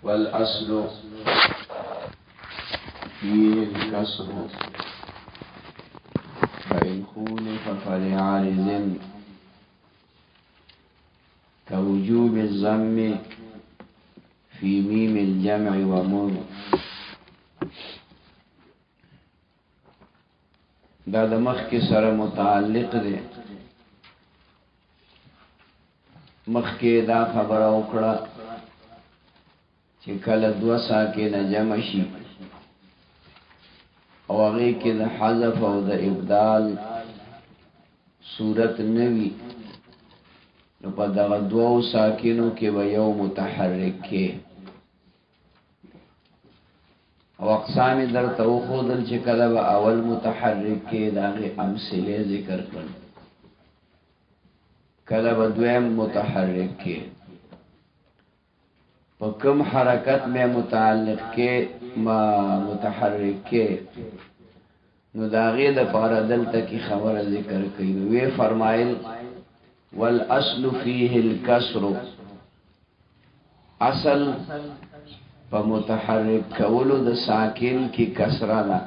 والأصل فيه الكسر فإن خولف فلعارض كوجوب الضم في ميم الجمع ومر. دا د مخ کې سره متعلق دی. مخ کې دا خبره وکړه چې کله دو ساکنه جمع شي او هغه کې د حذف او د ابدال صورت نوي، نو په دغه دوو ساکنو کې به یو متحرک کې او اقسام درته وښودل چې کله به اول متحرک کې د هغې امثلې ذکر کړل، کله به دویم متحرک کې په کوم حرکت میں متعلق کې متحرک کې، نو د هغې دپاره دلته کې خبره ذکر کوي. نو وی فرمایل والاصل فيه الكسر، اصل په متحرک کولو د ساکن کی کسره ده.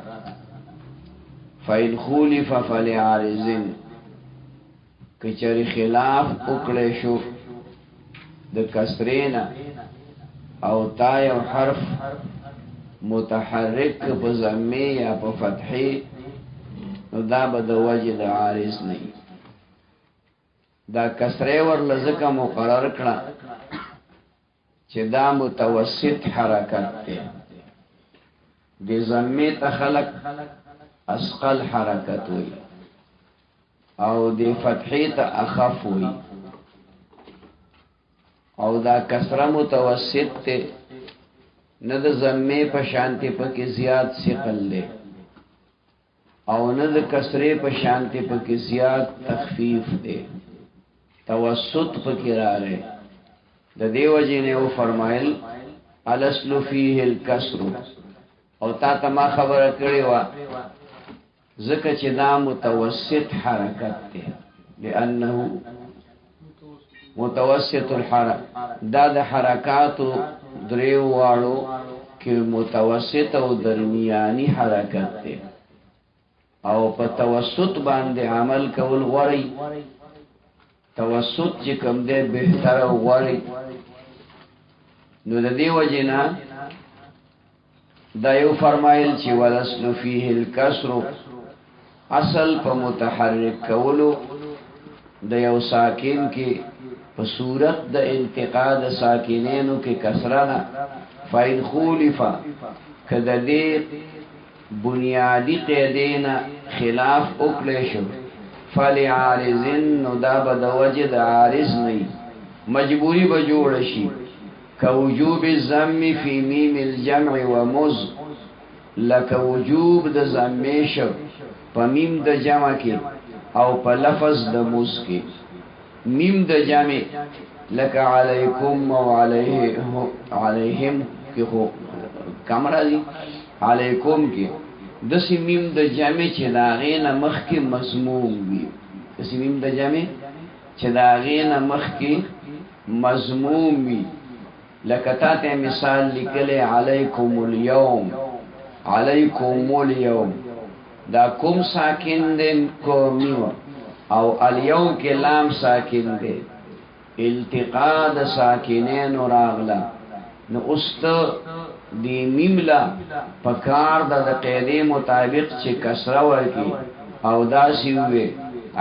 فإن خولف فلعارض، کچری خلاف وکړی شو د کسرینا او تا یو حرف متحرک په ضمه یا په فتحه، نو دا به د وجه د عارض نه. دا کسره ورله ځکه مقرر کړه چې دا متوسط حرکت دی. د ضمه ته خلق اسقل حرکت وي او د فتحه ته اخف وي، او دا کسره متوسط ته نه د ضمه په شانتی پکې زیات ثقل دی او نه د کسره په شانتی پکې زیات تخفیف دی، توسط پکې راغی. د دیو جنې و فرمایل الاصل فيه الكسر، او تا ته ما خبره کړې وه ځکه چې دا متوسط حرکت دی، لأنه متوسط الحرکت، دا د حرکاتو دریو واړو کې متوسط او درمیانی حرکت دی، او په توسط باندې عمل کول غوړی. توسط چې کوم دی بهتر او غوړی. نو د دې وجې نه دا یو فرمایل چې والاصل فيه الكسر، اصل په متحرک کولو د یو ساکن کې په صورت د التقاء د ساکنینو کې کسره ده. فإن خولف، کده دې بنیادی قیدینا خلاف وکړی شو، فلعارض، نو دا به د وجه د عارض نه، مجبوری به جوړ شي. کوجوب الضم فی میم الجمع ومز، لکه وجوب د ضمې شو په میم د جمع کې او په لفظ د مز کې. میم د جمع لکه علیکم او علیهم کې خو کم راځي، علیکم کې دسی میم د جمع چې د هغې نه مخکې مضموم وي، دسی میم د جمع چې د هغې نه مخکې مضموم وي. لکه تا ته مثال لیکلی علیکم اليوم، علیکم اليوم، دا کوم ساکن دی کومیو، او الیوم کې لام ساکن دی، التقاء د ساکنینو راغله. نو اوس ته دی میملا پکار د قیدې مطابق چې کسره ورکي او داسې وي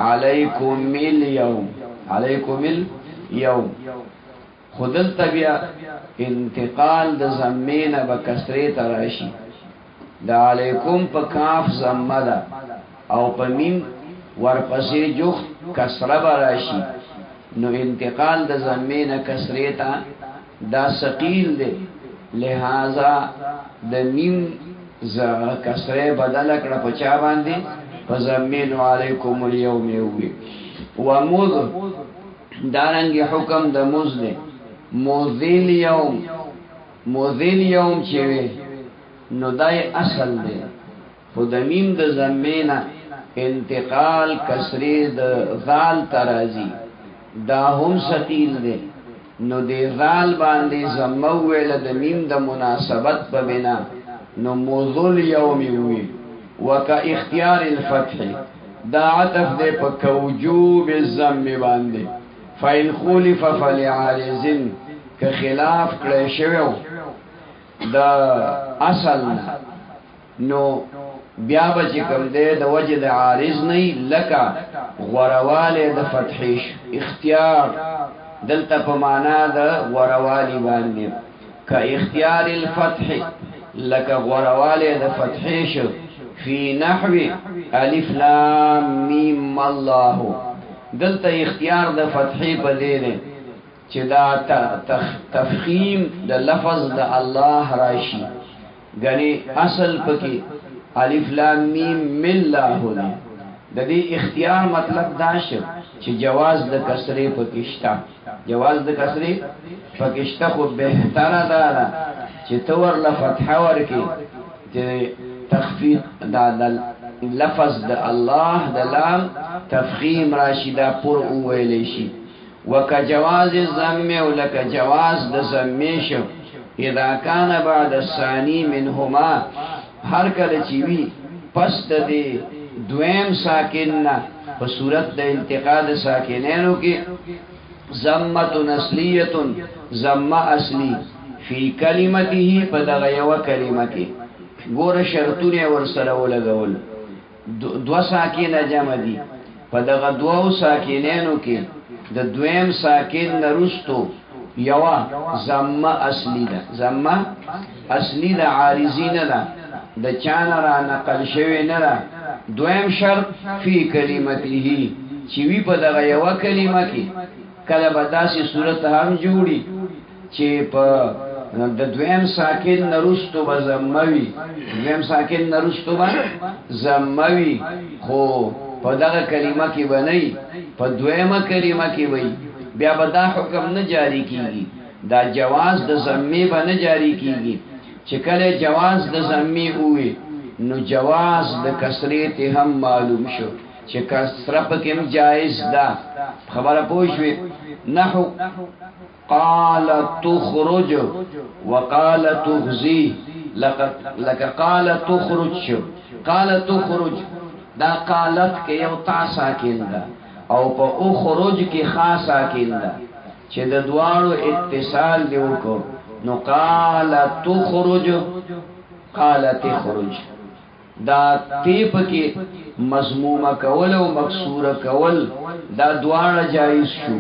علیکم اليوم، علیکم اليوم. خودل طبیعه انتقال د ضمې نه به کسرې ته راشي. د علیکم په کاف ضمه ده او په میم ورپسې جخت کسره به راشي، نو انتقال د ضمې نه کسرې ته دا ثقیل دی، لہذا د میم کسره بدل کړه په چا باندې؟ په ضمې. نو علیکم اليوم یووي. ومذ، دارنګې حکم د مذ دی. مذل یوم، مذل یوم چې وي نو دای اصل دی، خو د میم د ضمې نه انتقال کسرې د ذال ترازی دا هم ثقیل دی، نو دی ذال باندې زمو ویل د میم د مناسبت په بنا نو موضوع یومی وی وکا اختیار الفتح دا عطف دے پا کوجوب الزم باندے فإن خولف فلعارضن که خلاف کلیشویو دا اصلنا نو بیا بچی کم دے دا وجه دا عارض نئی لکا غوروالی دا فتحیش اختیار دلتا پا مانا دا غوروالی باندے که اختیار الفتح لکا غوروالی دا فتحیش فی نحو الف لام میم اللہ دلتا اختیار دا فتحی پا دینے چی دا تفخیم دا لفظ دا اللہ راشی گنی اصل پکی الف لام میم ملہ دے دا دی اختیار مطلب داشو چی جواز دا کسری پکشتا جواز دا کسری پکشتا خو بہتر دادا چی تور لفتح ورکی چی تخفیف دا لفظ دا اللہ دا لام تفخیم راشی دا پر اویلیشی وکا جواز الزم ولکا جواز دا زمیشو اذا کان بعد الثانی منهما ہر کل چیوی پس دا دی دویم ساکننا پا صورت دا انتقاد ساکنینو کی زمت نسلیت زم اصلی فی کلمتی پا دا غیو کلمتی گور شرطون ورسرو لگول دو ساکین جمع دی پا دغا دو ساکینینو کی دا دویم ساکین نرستو یوا زم اصلی دا زم اصلی دا عارضی ندا دا چان را نقل شوی ندا دویم شرط فی کلمتی ہی چیوی پا دغا یوا کلمہ کی کل بداسی صورت ہم جوڑی چی پا دا دویم ساکن نرستو با زموی دویم ساکن نرستو با زموی خو پا دا کلمہ کی بنای پا دویم کلمہ کی بای بیا با دا حکم نجاری کیگی دا جواز دا زمی با نجاری کیگی چکل جواز دا زمی ہوئی نو جواز دا کسریت ہم معلوم شو چه کسرپ کم جائز دا خبر پوشوی نحو قال تخرج وقال تغزي لك قال تخرج شو قال تخرج دا قالت کے یو تا ساکن دا او پا اخرج کی خا ساکن دا چه دا دوارو اتصال دیو کو نو قال تخرج قال تخرج دا تیپ کی مضموم کول و مکسور کول دا دوار جائز شو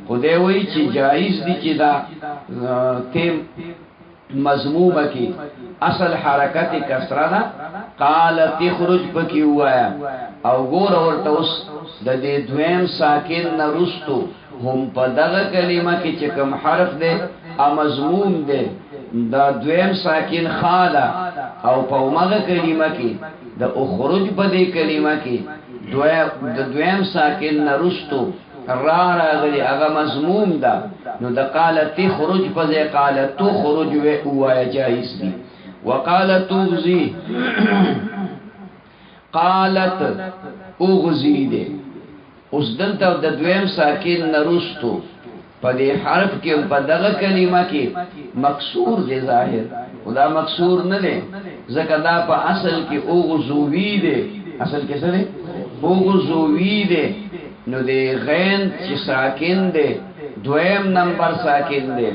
خدای وی چی جائز دی چی دا تیم مضموم کی اصل حرکت کسرہ دا قالت خرج پکی ہوایا او گور ورطوس دا دی دویم ساکن نرستو ہم پا دغا کلمہ کی چکم حرف دے مضموم دے دا دویم ساکن خالا او پا مغا کلمہ کی دا اخرج پا دے کلمہ کی دا دویم ساکن نرستو را غلی اغا مضموم دا نو دا قالت خرج پا دے قالت تو خرج وے اوایا جائز دی وقالت اغزی قالت اغزی دے اس دلتا دا دویم ساکن نرستو پا دے حرف کی پا دغا کلمہ کی مکسور دے ظاہر دا مکسور ندے زکا دا پا اصل کی اغزوی دے اصل کیسا دے اغزوی دے نو دے غین چی ساکن دے دویم نمبر ساکن دے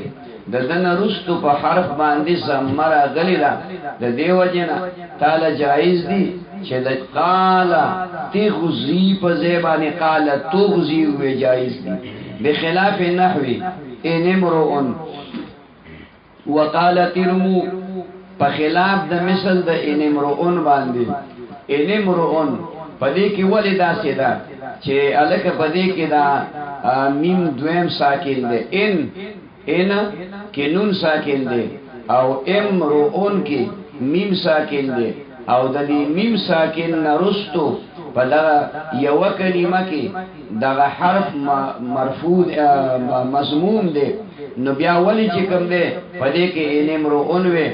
دا دن رستو پا حرف باندی زمرا غلیلا دا دے وجنا تالا جائز دی چی دا قالا تغزی پا زیبانی قالا تغزی ہوئے جائز دی بخلاف نحوی این امرؤن وقالت ارمو پا خلاف دا مثل دا این امرؤن باندی این امرؤن پا دے کی ولی دا سی دا چه الک پدې کې دا میم دویم ساکن دی ان کې نون ساکن دی او امرؤن کې میم ساکن دی او د دې میم ساکن نرستو په دا یو کلمه کې دا حرف مرفوع مضموم دی نو بیا ولی چې کوم دی پدې کې ان امرؤن وې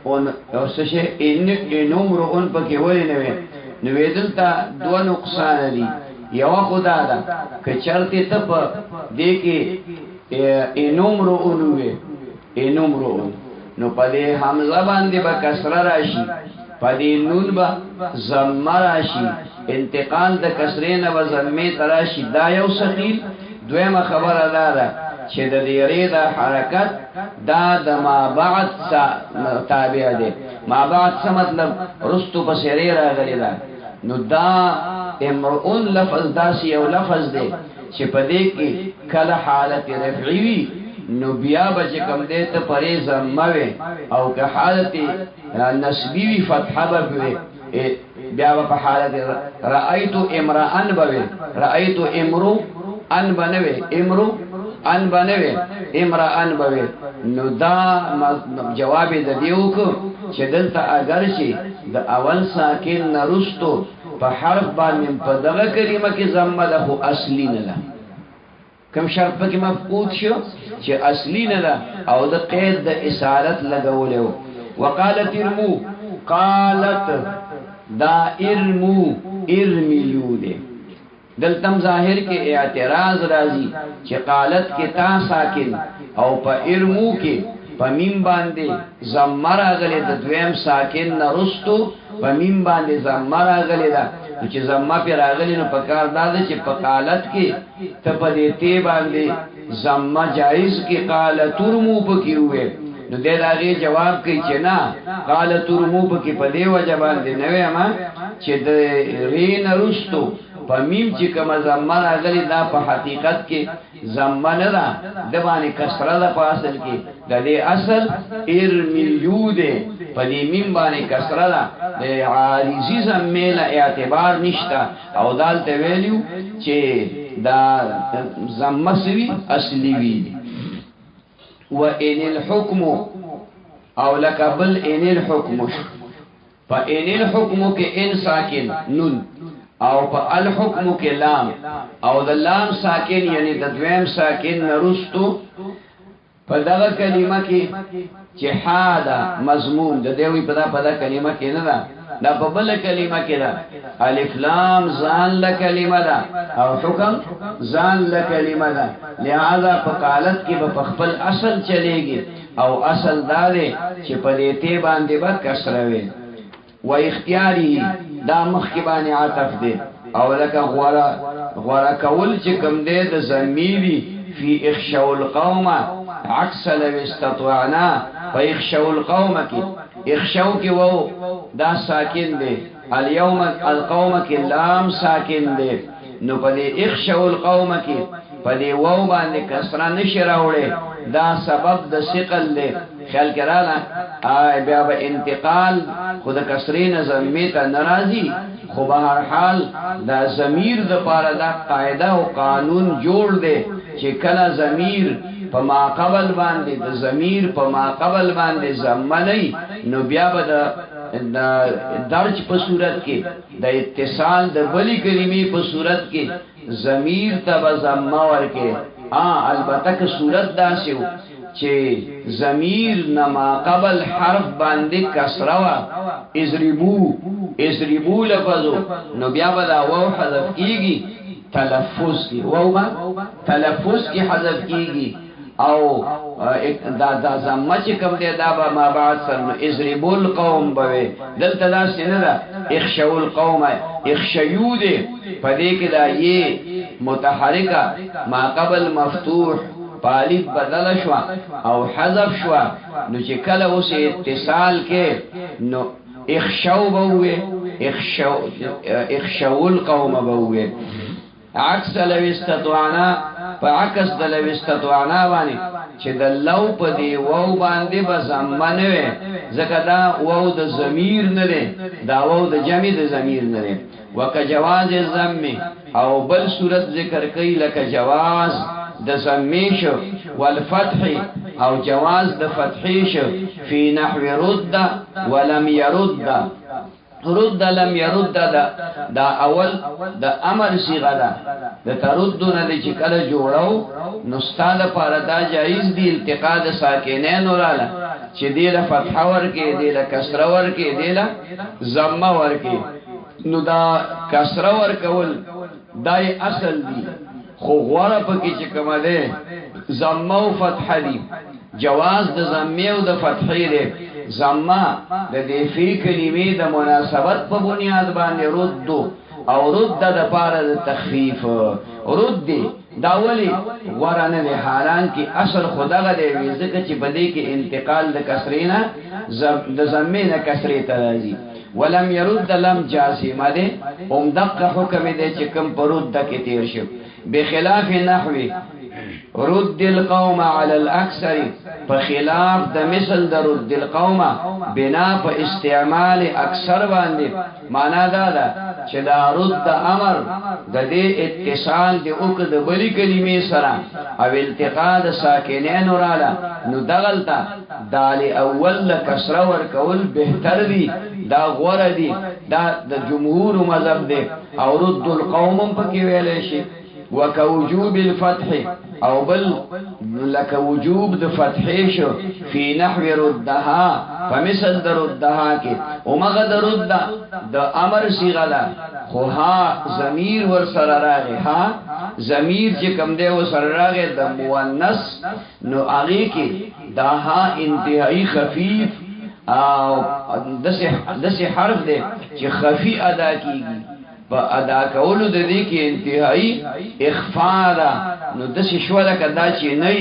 اون او څه شي ان امرؤن پکې ولی نه وې نو دلته دوه نقصان دي یو خدا دا که چرته ته په دې کې انمرؤن وی انمرؤن نو پدې حمزه باندې با کسر راشي پدې نون با ضم راشي انتقال د کسرې نه و ضمې تراشي دا یو ثقيل دویمه خبره ده چې د دې ریدا حرکت دا د ما بعد تابع دی ما بعد څه مطلب رستو بصری راغلی دا نو دا امرؤن لفظ داسي او لفظ دی چې په دې کې کله حالت رفعی وي نو بیا به کوم دې ته پرې ضمه او که حالت نسبی وي فتحه به بیا په حالت رأيت امرأن به رأيت امرو ان بنوي امرو ان بنوي امرأن به نو دا جواب د دیو کو چې دلته اگر شي د اول ساکن نرستو په حرف باندې په دغه کلمه کې ضمه ده خو اصلي نه ده کوم شرط پکې مفقود شو چې اصلي نه ده او د قید د اسارت لګولې وقالت ارمو قالت دا ارمو ارمیو ده دلتم ظاهر کې اعتراض راځي چې قالت کې تا ساکن او په ارمو کې په میم باندې ضمه راغلي د دویم ساکن نرستو په میم باندې ضمه راغلي ده چې ضمه پر راغلي نو په کار دا چې په قالت کې ته په دې ته باندې ضمه جایز کې قالت ارمو پکې وې نو دې داغه جواب کوي چې نه قالت ارمو پکې په دې وجه باندې نه وایم چې د رین رستو په میم چې کوم ضمه راغلي دا په حقیقت کې ضمه نه ده د باندې کسره ده په اصل کې د دې اصل ارمیو ده په دې میم باندې کسره ده د عارضی ضمه له اعتبار نشته او دالته ویلیو چې دا ضمه سوي اصلي وي وان الحكم او لقبل ان الحكم فان الحكم کې ان ساکن نون او په الحكم کې لام او د لام ساکن یعنی د دویم ساکن نرستو په دغه کلمه کې چې حادا مضمون د دوی په دغه کلمه کې نه ده دا په بل کلمه کې ده الف لام ځان له کلمه ده او حکم ځان له کلمه ده لہذا په قالت کې په خپل اصل چلےږي او اصل دا دی چې په دې ته باندې به کسره وي و اختیاری دا مخکبانی عطف دی او لکه غورا کول چې کم دی د زمیری فی اخشو القوم عکس لو استطوعنا فی اخشو القوم کی اخشو کی وو دا ساکن دی اليوم القوم کی لام ساکن دی نو پدی اخشو القوم کی پدی وو باندې کسره نشی راوړي دا سبب د ثقل دی خیال کراله بیا به انتقال خود کسرین ضمه ته ناراضي خو به هر حال دا ضمیر د پاره دا قاعده او قانون جوړ دی چې کله ضمیر په ما قبل باندې د ضمیر په ما قبل باندې ضمه نه نو بیا به د درج په صورت کې د اتصال د بلی کلمې په صورت کې ضمیر ته ضمه ورکې البته که صورت داسې و چې ضمیر نما قبل حرف باندې کسره وا اضربو لفظو نو بیا به دا واو حذف کیږي تلفظ کی واو با تلفظ کی حذف کیږي او دا ضمه چې کوم دی دا به ما بعد سره اضربو القوم به دلته دا څنګه ده اخشو القوم اخشیو دی پدې کې دا یې متحرکه ما قبل مفتوح پالیف بدل شوا او حذف شوا نو چې کله اوس اتصال کې نو اخشو بوه اخشو القوم بوه عکس لو استطعنا په عکس د لو استطعنا باندې چې د لو په دی وو باندې به ضمه نه وي ځکه دا وو د ضمیر نه دی دا وو د جمع د ضمیر نه دی وک جواز الضم او بل صورت ذکر کوي لکه جواز د ضمه شو والفتح او جواز د فتحې شو فی نحو رد ولم يرد رد لم يرد دا اول د امر صيغه ده د تردونه د چې کله جوړاو نو ستاده پر دا جایز دی التقاء د ساکنین وراله چې دی له فتح ورکې دی له کسر ورکې دی له ضمه ورکې نو دا کسر ورکول دای اصل دی خو غوړه پکې چې کومه ده ضمه او فتح دي جواز د ضمه او د فتحې ده ضمه د دې فی کلمې د مناسبت په بنیاد باندې رد او رد د پاره د تخفیف رد دا ولی ورانه له حالان کې اصل خدغه دی ځکه چې بده کې انتقال د کسرینا د ضمه نه کسری ته راځي ولم يرد لم جازمه ده هم دغه حکم دی چې کوم پرود کې تیر شو بخلاف نحوی رد القوم على الاكثر فخلاف د مثل د رد القوم بنا په استعمال اکثر باندې معنا دا ده چې دا رد امر د دې اتصال د اوک د بلی کلمې سره او التقاء د ساکنین وراله نو دغلطه دال اول کسره ور کول بهتر دي دا غوړه دي دا د جمهور مذهب دی او رد القوم پکې ویل شي وكوجوب الفتح او بل لك وجوب د فتح شو في نحو ردها فمثل د ردها کې ومغه د رد د امر صيغه ده خو ها ضمیر ور سره راغی ها ضمیر چې کوم دی ور سره راغی د مؤنث نو هغه کې دا ها انتهائی خفیف او دسه حرف دی چې خفی ادا کیږي په ادا کولو د دې کې انتهائی اخفاء ده نو د ششوله کدا چې نه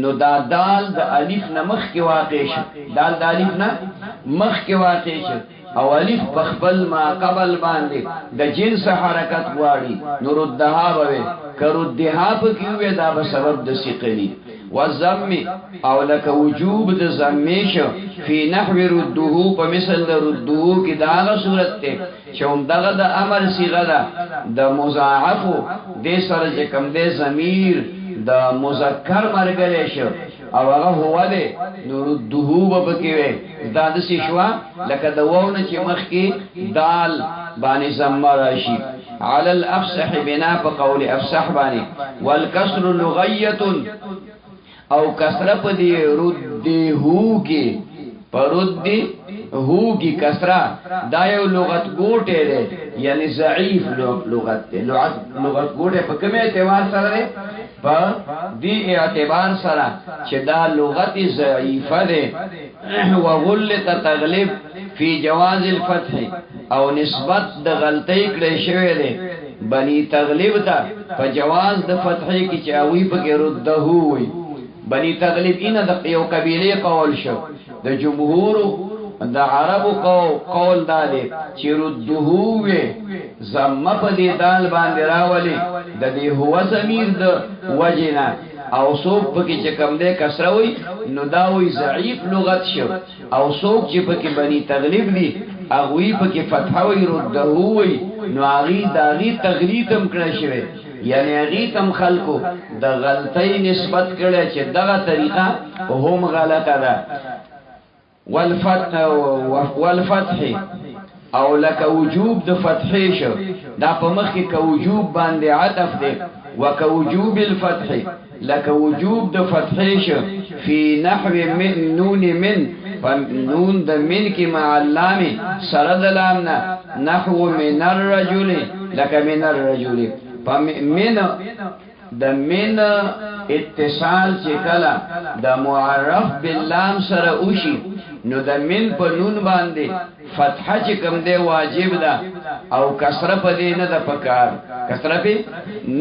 نو دا دال د الف نه مخ کې واقع شي دال د الف نه مخ کې واقع شي او الف بخبل ما قبل باندې د جنس حرکت واړي نور الذهاب وي کرو الذهاب کیوه دا به سبب د ثقلی والضم او لك وجوب د ضمیش فی نحو رده په مثل د رده کې دا صورت ته چوم دغه د امر صيغه ده د مضاعف د سره چې کوم د ضمیر د مذکر مرګل شو او هغه هو ده نور رده به کې وي دا د شوا لکه د وونه چې مخ کې دال باندې ضم راشي على الافصح بنا په قول افصح باندې والكسر لغيه او کسره په دی رد هو کې پرد هو کی کسرہ دا یو لغت گوٹے دے یعنی ضعیف لغت دے لغت گوٹے پا کمی اعتبار سر دے پا دی اعتبار سر چه دا لغت ضعیف دے وغلط تغلب فی جواز الفتح او نسبت دا غلطی کڑے شوئے دے بنی تغلب تا پا جواز دا فتحی کی چاوی پا کی رده ہوئی بنی تغلب اینا دا یو قبیلی قول شو د جمهور د عربو قول داله چې ردهوه زم په دې دال باندې راولي د دې هو ضمیر د وجنا او سوق پکې چې کم ده کسره وي نو دا وي ضعیف لغت شو او سوق چې پکې بني تغلیب دي اغوی پکې فتح وي ردهوه نو اغي داغي تغلیدم کړی شوی یعنی اغي تم خلقو د غلطۍ نسبت کړي چې دغه طریقه هم غلطه ده والفتح او لك وجوب د فتح شو دا په مخ کې کوجوب باندې عطف ده وكوجوب الفتح لك وجوب د فتح شو في نحو من نون من نون د من کې مع اللام سره د لامنا نحو من الرجل لك من الرجل من د من اتصال چې کله د معرف باللام سره وشي نو د من په نون باندې فتحه چې کوم دی واجب ده او کسره په دې نه د پکار کسره په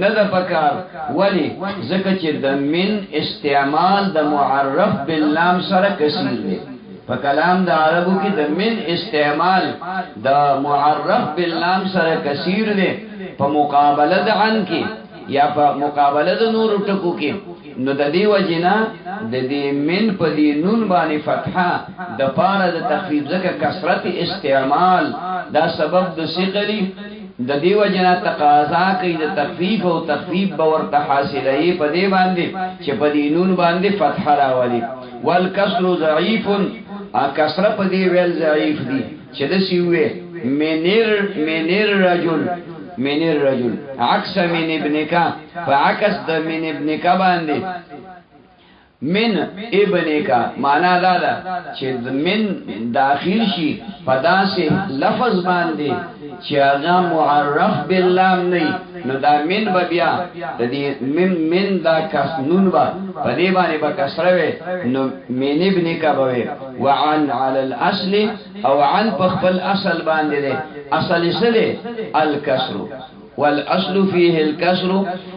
نه د پکار ولی ځکه چې د من استعمال د معرف باللام سره کثیر دی په کلام د عربو کې د من استعمال د معرف باللام سره کثیر دی په مقابله د عن کې یا په مقابله د نور ټکو کې نو د دې وجنا د دې من په دې نون باندې فتحه د پاره د تخفیف ځکه کثرت استعمال دا سبب د ثقلی د دې وجنا تقاضا کوي د تخفیف او تخفیف باور ته حاصلې په دې باندې چې په دې نون باندې فتحه راولي والکسر ضعیف کسره په دې ویل ضعیف دي چې د سیوه منیر رجل من الرجل عكس من ابنك فعكس د من ابنك باندې من ابن کا معنا دادا چې من داخل شي پداسه لفظ باندې چې هغه معرف باللام نه نو دا من بیا د دې من دا کسنون با پدې باندې با کسره نو من ابن کا به وعن على الاصل او عن خپل اصل باندې ده اصل سره الكسر والاصل فيه الكسر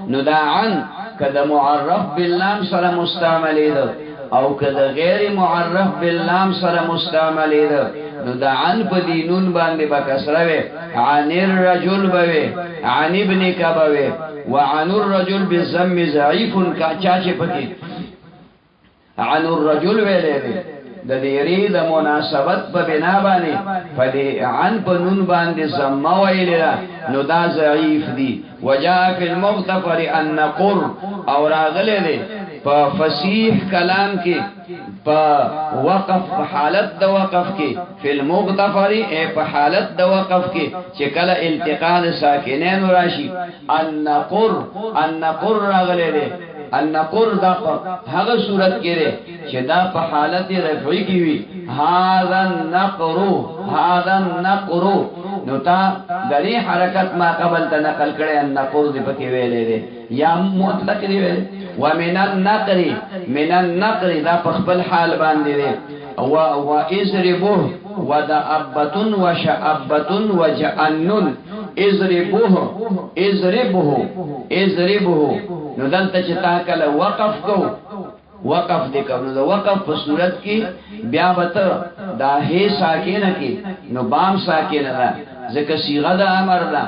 نو دا عن کده معرف باللام سره مستعمل ده او کده غیر معرف باللام سره مستعمل ده نو دا عن په دینون باندې با کسره وي عن الرجل بوي عن ابن کبوي وعن الرجل بالضم ضعيف کا چاچه پکې عن الرجل ویلې د دې د مناسبت په بنا باندې په دې عن په نون باندې ضم ویلې نو دا ضعیف دي وجاء في المغتفر ان قر او راغله دي په فصیح کلام کې په وقف حالت د وقف کې په المغتفر په حالت د وقف کې چې کله التقاء ساکنین راشي ان قر راغله دي ان قر دا هغه صورت کې ده چې دا په حالت رفعی کې وي هاذا النقر نو تا دغه حرکت ما قبل ته نقل کړي ان قر دې پکې ویلې ده یا مطلق دی ویل ومن النقر دا په خپل حال باندې ده او ازربوه ودابه وشعبه وجأنن اضربوه نو دلته چې تا کله وقف دې کوو نو وقف په صورت کې بیا وته دا هي ساکنه کې نو بام ساکنه ده ځکه صيغه د امر ده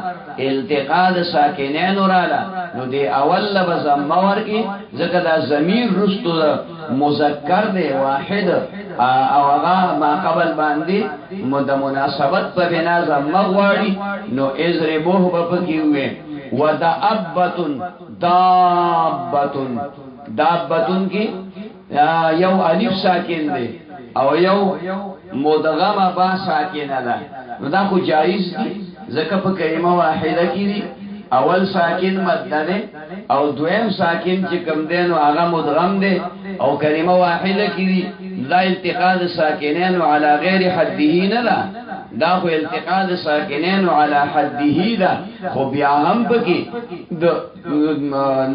التقاء د ساکنین وراله نو دې اول لفظ مور کې ځکه دا ضمیر رستو مذکر دی واحد او هغه ما قبل باندې د مناسبت په بنا زمغواړي نو اضربوه په کې وي دابتن کی یو الف ساکن دی او یو مدغم با ساکن ده نو دا خو جایز دی ځکه په کلمه واحده کې دی اول ساکن مد ده او دویم ساکن چې کم دی نو هغه مدغم دی او کلمه واحده کې دی دا التقاء ساکنین علی غیر حده نه ده دا خو التقاء ساکنین علی حده ده خو بیا هم پکې د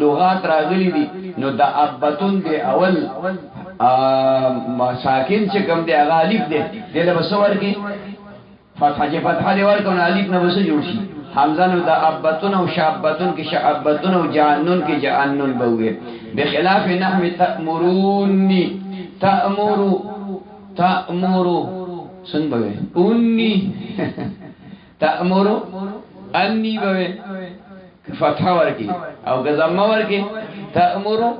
لغات راغلي دي نو دا ابتون دی اول ساکن چې کم دی هغه الف دی دله بسور کې فتحه دی ورکو الف نه وسه جوړ شي حمزه نو دا ابتون او شعبتون کې شعبتون او جانن کې جانن بوږي بخلاف نحو تأمرونی تأمرو څنګه به اونی تأمرو انی به فتح ورکی او غزم ورکی تأمرو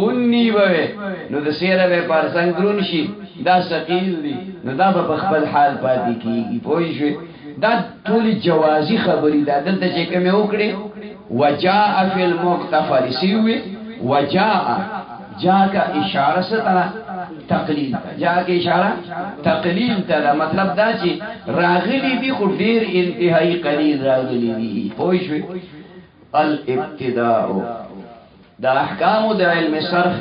اونی به نو د سیره به پر څنګه شي دا ثقيل دي نو دا په خپل حال پاتې کیږي پوه شئ دا ټول جوازي خبرې ده دلته چې کوم وکړي وجاء فی المغتفر سیوی وجاء کا اشاره ستره تقلیل جاء کا اشاره تقلیل ته مطلب دا چې راغلی دي خو ډیر انتهایی قلیل راغلی دي پوه شئ الابتداء دا احکام د علم صرف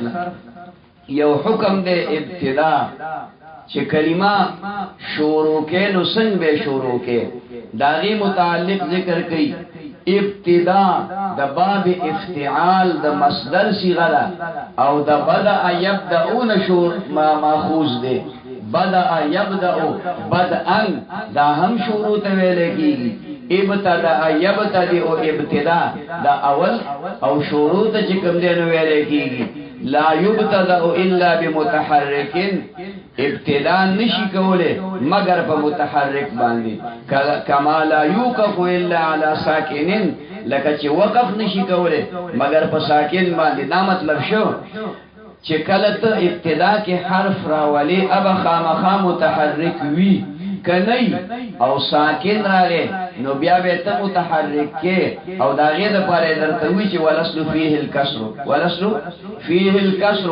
یو حکم د ابتداء چې کلمه شروع کې نو څنګه به شروع کې داغي متعلق ذکر کړي ابتداء د باب افتعال د مصدر صيغه ده او د بدا يبدأون شور ما ماخوذ ده بدا يبدأ بدءا دا هم شروع ته ویل کیږي ابتدا يبتدئ او ابتداء دا اول او شروع ته چې کوم دی نو ویل کیږي لا يبتدأ الا بمتحرك ابتداء نشي کوله مگر په متحرک باندې کما لا يوقف الا على ساکن لکه چې وقف نشي کوله مگر په ساکن باندې دا مطلب شو چې کله ته ابتداء کې حرف راولي ابا خامخا متحرک وي کني او ساکن راغی نو بیا به ته متحرک کې او دا غي د پاره درته وی چې ولسل فيه الكسر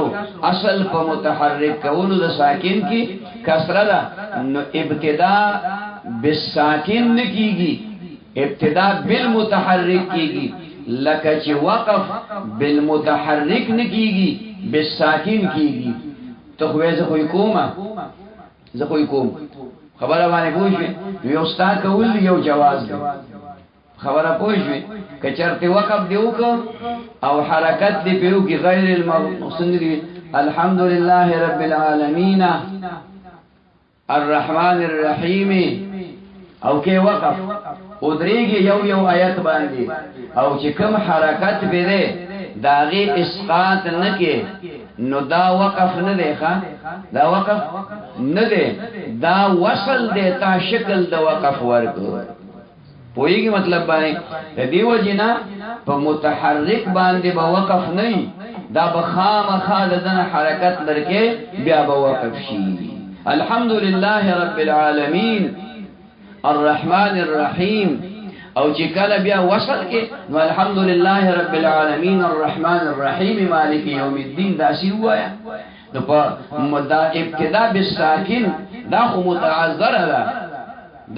اصل په متحرک کولو د ساکن کې کسره ده نو ابتداء بالساکن نکیږي ابتداء بالمتحرک کیږي لکه چې وقف بالمتحرک نکیږي بالساکن کیږي ته خو زه خو کومه زه خو کوم خبره باندې پوښې یو استاد کول یو جواز دی خبره پوښې کچرته وقف دیو کو او حرکت دی پیو کی غیر المقصود الحمدلله رب العالمین الرحمن الرحیم او کې وقف او درېږي یو آیت باندې او چې کوم حرکت به ده داغي اسقاط نه کې نو دا وقف نه دی ښا دا وقف نه دی دا وصل دی تا شکل د وقف ورکو پوېږي مطلب باندې د دیو جنا په متحرک باندې به وقف نه دا بخامخا دنه حرکت لرکه بیا به وقف شي الحمدلله رب العالمین الرحمن الرحیم او چې کله بیا وصل کې نو الحمدلله رب العالمین الرحمن الرحیم مالک یوم الدین دا سی وایا نو په مدا ابتدا بالساکن دا خو متعذر ده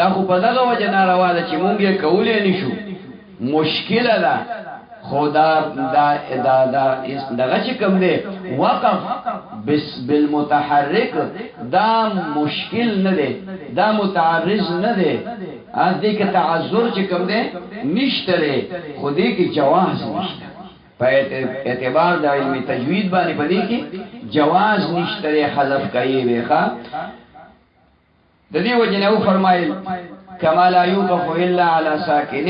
دا خو په دغه وجه ناروا ده چې مونږ یې کولې نشو مشکل ده خدا دغه چې کوم دی وقف بالمتحرک دا مشکل نه دی دا متعرض نه دی از دې کې تعذر چې کوم دی نشته لري خو دې کې جواز نشته په اعتبار د علمي تجوید باندې پدې کې جواز نشته لري حذف کوي ویخه د دې وجه نه فرمایل کما لا یوقف الا علی ساکن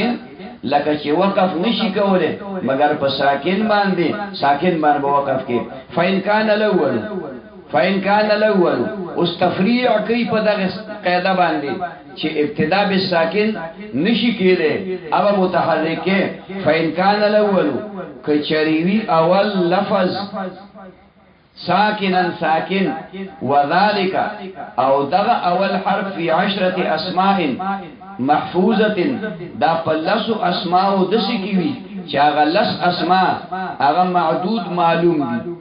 لکه چې وقف نشي کوله مگر په ساکن باندې وقف کې فإن كان الاول استفریع کوي په دغه قاعده باندې چې ابتدا بالساکن نشي کېده او متحرک فإن كان الاول کچریوی اول لفظ ساکنا ساکن وذالک او دغه اول حرف فی 10 اسماء محفوظه دا پلس اسماء دسی کیوی چې هغه لس اسماء هغه معدود معلوم دي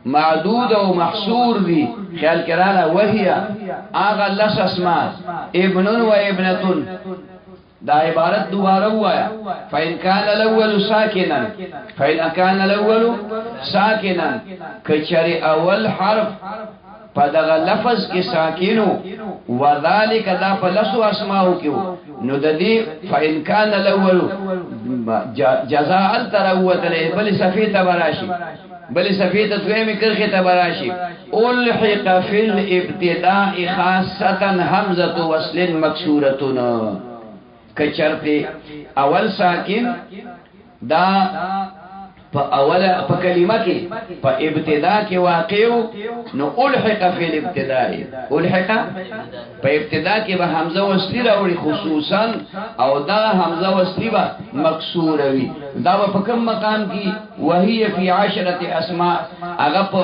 معدود او محصور دي خیال کړه وهي هغه لس اسماء ابن و ابنه دا عبارت دوباره وایا فإن كان الاول ساکنا کچری اول حرف په دغه لفظ کې ساکینو وذالک دا په لسو اسماءو کې نو د دې فإن كان الاول جزاء التروت له بل صفیته براشي بل صفیته دویمه کرخه ته براشي الحق في الابتداء خاصه همزه وصل مكسوره کچرته اول ساکن دا په اوله په کلمه کې په ابتدا کې واقع نو الحق فی الابتداء الحق په ابتدا کې به حمزه وصلی راوړي خصوصا او دا حمزه وصلی به مکسور وي دا په کوم مقام کې وهي فی 10 اسماء هغه په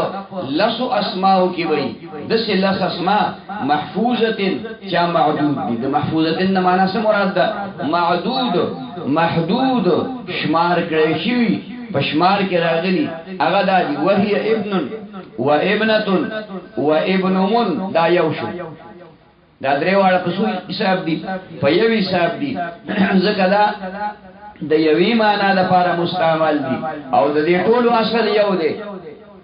لسو اسماء کې وي د لس اسماء محفوظه چا معدود دي د محفوظه نه معنا څه مراد ده معدود محدود شمار کړی شي پشمار کې راغلي هغه د وهي ابن و ابنه و ابن من دا یو شو دا درې واړه په سو حساب دي په یو حساب دي ځکه دا د یوې معنا لپاره مستعمل دي او د دې ټولو اصل یو دی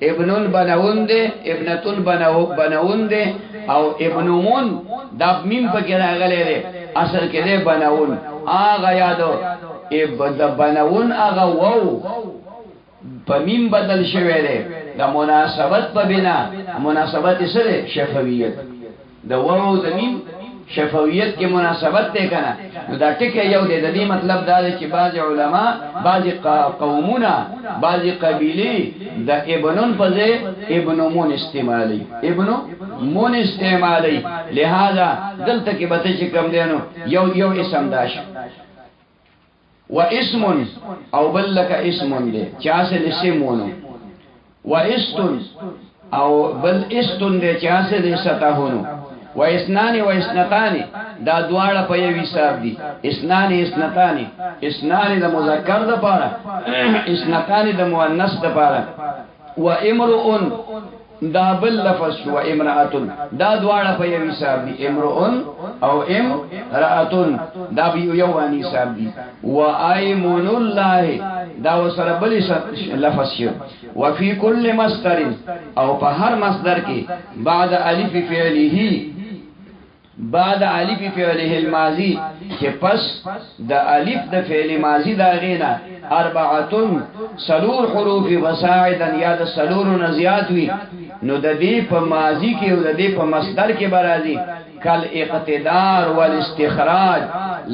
ابنون بنون دی ابنتون بنون دی او ابن من دا میم پکې راغلی دی اصل کې دی بنون هغه یادو د بنون هغه وو په میم بدل شوی دی د مناسبت په بنا مناسبت سره شفویت د وو د میم شفویت کې مناسبت ده کنه نو دا ټکی یو دی د دې مطلب دا دی چې بعض علما بعض قومونه بعض قبیله د ابنون په ځای ابن مون استعمالي ابن مون استعمالي لہذا دلته کې به چې کوم دینو یو اسم داش و اسم او بلک اسم دی چاسل اسمونو و استن او بل استن دی چاسل ستهونو و اسنان و اسنتان دا دواړه په یوه حساب دي اسنان اسنتان اسنان د مذکر د پاره اسنتان د مؤنث د پاره و امرؤن دا بل لفظ شو امرأتن دا دواړه په یو حساب دي امرؤن او امرأتن دا به یو باندې حساب دي و ایمن الله دا وسره بل لفظ شو وفي كل مصدر او په هر مصدر کې بعد الف فعله بعد الف فعله الماضي چې پس د الف د فعل ماضي دا غینا اربعه سلور حروف وساعدا یا د سلور نزيات وي نو د دې په ماضي کې او د دې په مصدر کې برازي کل اقتدار والاستخراج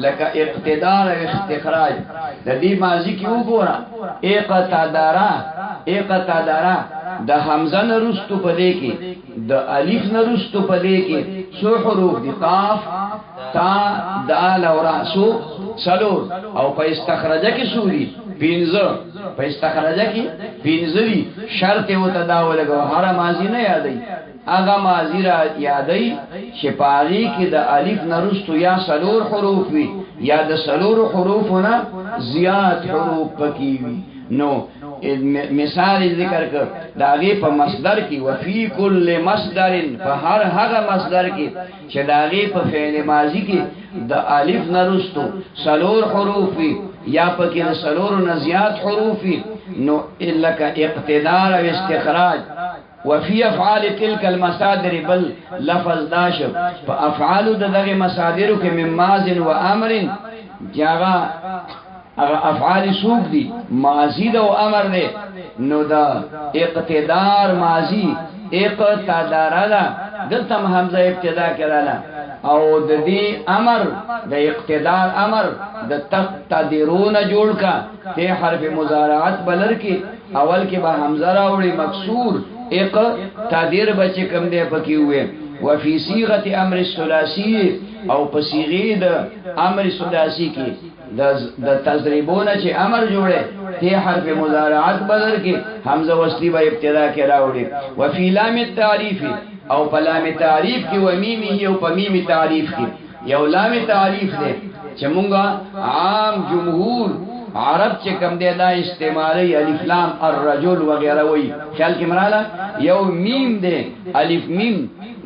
لکه اقتدار او استخراج د دې ماضي کې وګوره اقتدارا د حمزه نرستو په دې کې د الف نرستو په دې کې سو حروف دي قاف تا دال او را سو سلور او په استخراجه کې سوري پینځه په استخراجه کې پینځه دي شرط او تداول غوهره ماضی نه یادای هغه ماضی را یادای شپاری کې د الف نرستو یا سلور حروف وي یا د سلور حروفونه زیات حروف پکې وي نو مثال ذکر کر داغه په مصدر کې وفي كل مصدر په هر هغه مصدر کې چې داغه په فعل ماضی کې د الف نرستو سلور حروف وي یا پکې د سلور نزيات حروف وي نو الا اقتدار او استخراج وفي افعال تلك المصادر بل لفظ داش فافعال دغه مصادر کې من ماض و امر جاغا افعال سوق دي ماضی دا او امر دي نو دا اقتدار ماضی اقتدار دا دلته حمزه ابتدا کړه او د دې امر د اقتدار امر د تقتدرون جوړ کا ته حرف مضارعت بلر کې اول کې به حمزه راوړي مکسور اقتدر بچ کم دی پکې وې وفي صيغه امر الثلاثي او په صيغه د امر ثلاثي کې د تضریبونه چې امر جوړه ته حرف مضارعت بدل کې حمزه وصلی به ابتدا کې راوړي وفي لام التعریف او په لام تعریف کې و میمی او په میمی تعریف کې یو لام تعریف ده چې مونږه عام جمهور عرب چې کم دی دا استعمالي الف لام الرجل وغيرها وي خیال کې مراله یو میم ده الف میم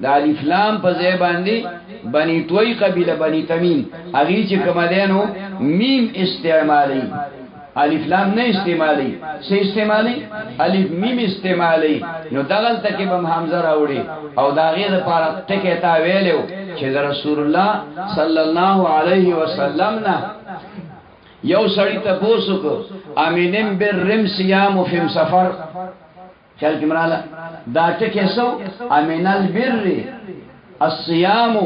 دا الف لام په ځای باندې بني توي قبيله بني تميم اغي چې کوم دینو میم استعمالي الف لام نه استعمالي سه استعمالي الف میم استعمالي نو دغل تکي بم حمزه راوړي او دا غیر لپاره ټکه تا ویلو چې رسول الله صلی الله علیه وسلم نه یو سړی ته پوسوکو امینم بالرم صيام فم سفر خیال کې مراله دا ټکه سو امینل بر الصيام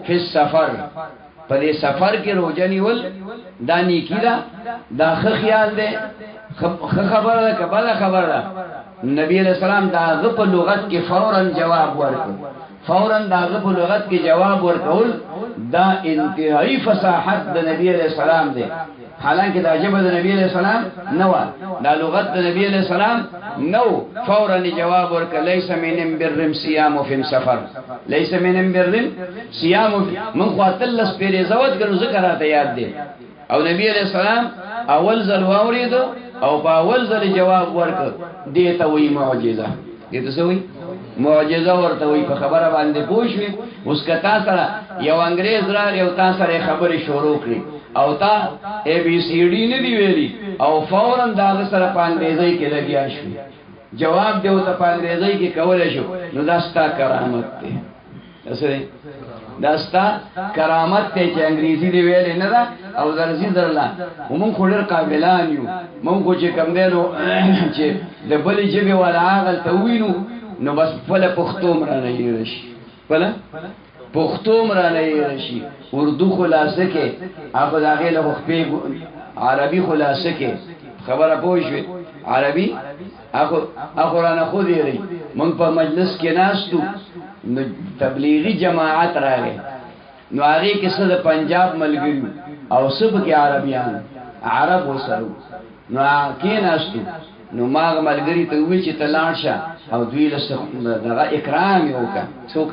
فی السفر په دې سفر کې روزه نیول دا نیکی دا خیال دی خبره ده کبله خبره ده نبی علیہ السلام دا غ په لغت کې فورا جواب ورکړ فورا دا غ په لغت کې جواب ورکول دا انتهایی فصاحت د نبی علیہ السلام دی حالانکه دا جبه د نبی علیہ السلام نو دا لغت د نبی علیہ السلام نو فورا جواب ورک ليس من برم صيام في سفر ليس من برم صيام من قاتل سپیره زوت ګرو ذکر راته یاد دی او نبی علیہ السلام اول ځل واورید او په اول ځل جواب ورک دی ته وی معجزه دې څه وی معجزه ورته وی په خبره باندې پوښوي اوس کتا سره یو انګريز را یو تاسو سره خبرې شروع کړي او تا اے بی سی ڈی نه دی ویلي او فورا دا سره پاندېځي کې لګیا شو جواب دیو ته پاندېځي کې کولای شو نو داستا کرامت ته اسره داستا کرامت ته چې انګریزي دی ویل نه دا او درځي درلا موږ خورر قابلان یو موږ چې کم دینو چې د بلې جبه ولا عقل ته وینو نو بس فل پختو مرانه یې شي فل پختو مرانه یې شي اردو خلاصه کې هغه داخله له خپې عربي خلاصه کې خبره پوښوي عربي هغه رانه خو دی لري مونږ په مجلس کې ناستو نو تبلیغي جماعت راغی نو هغه کې څه د پنجاب ملګری او سب کې عربيان عرب وسرو نو کې ناستو نو ما ملګری ته وی چې تلاړ شه او دوی له دغه اکرام یو کا څوک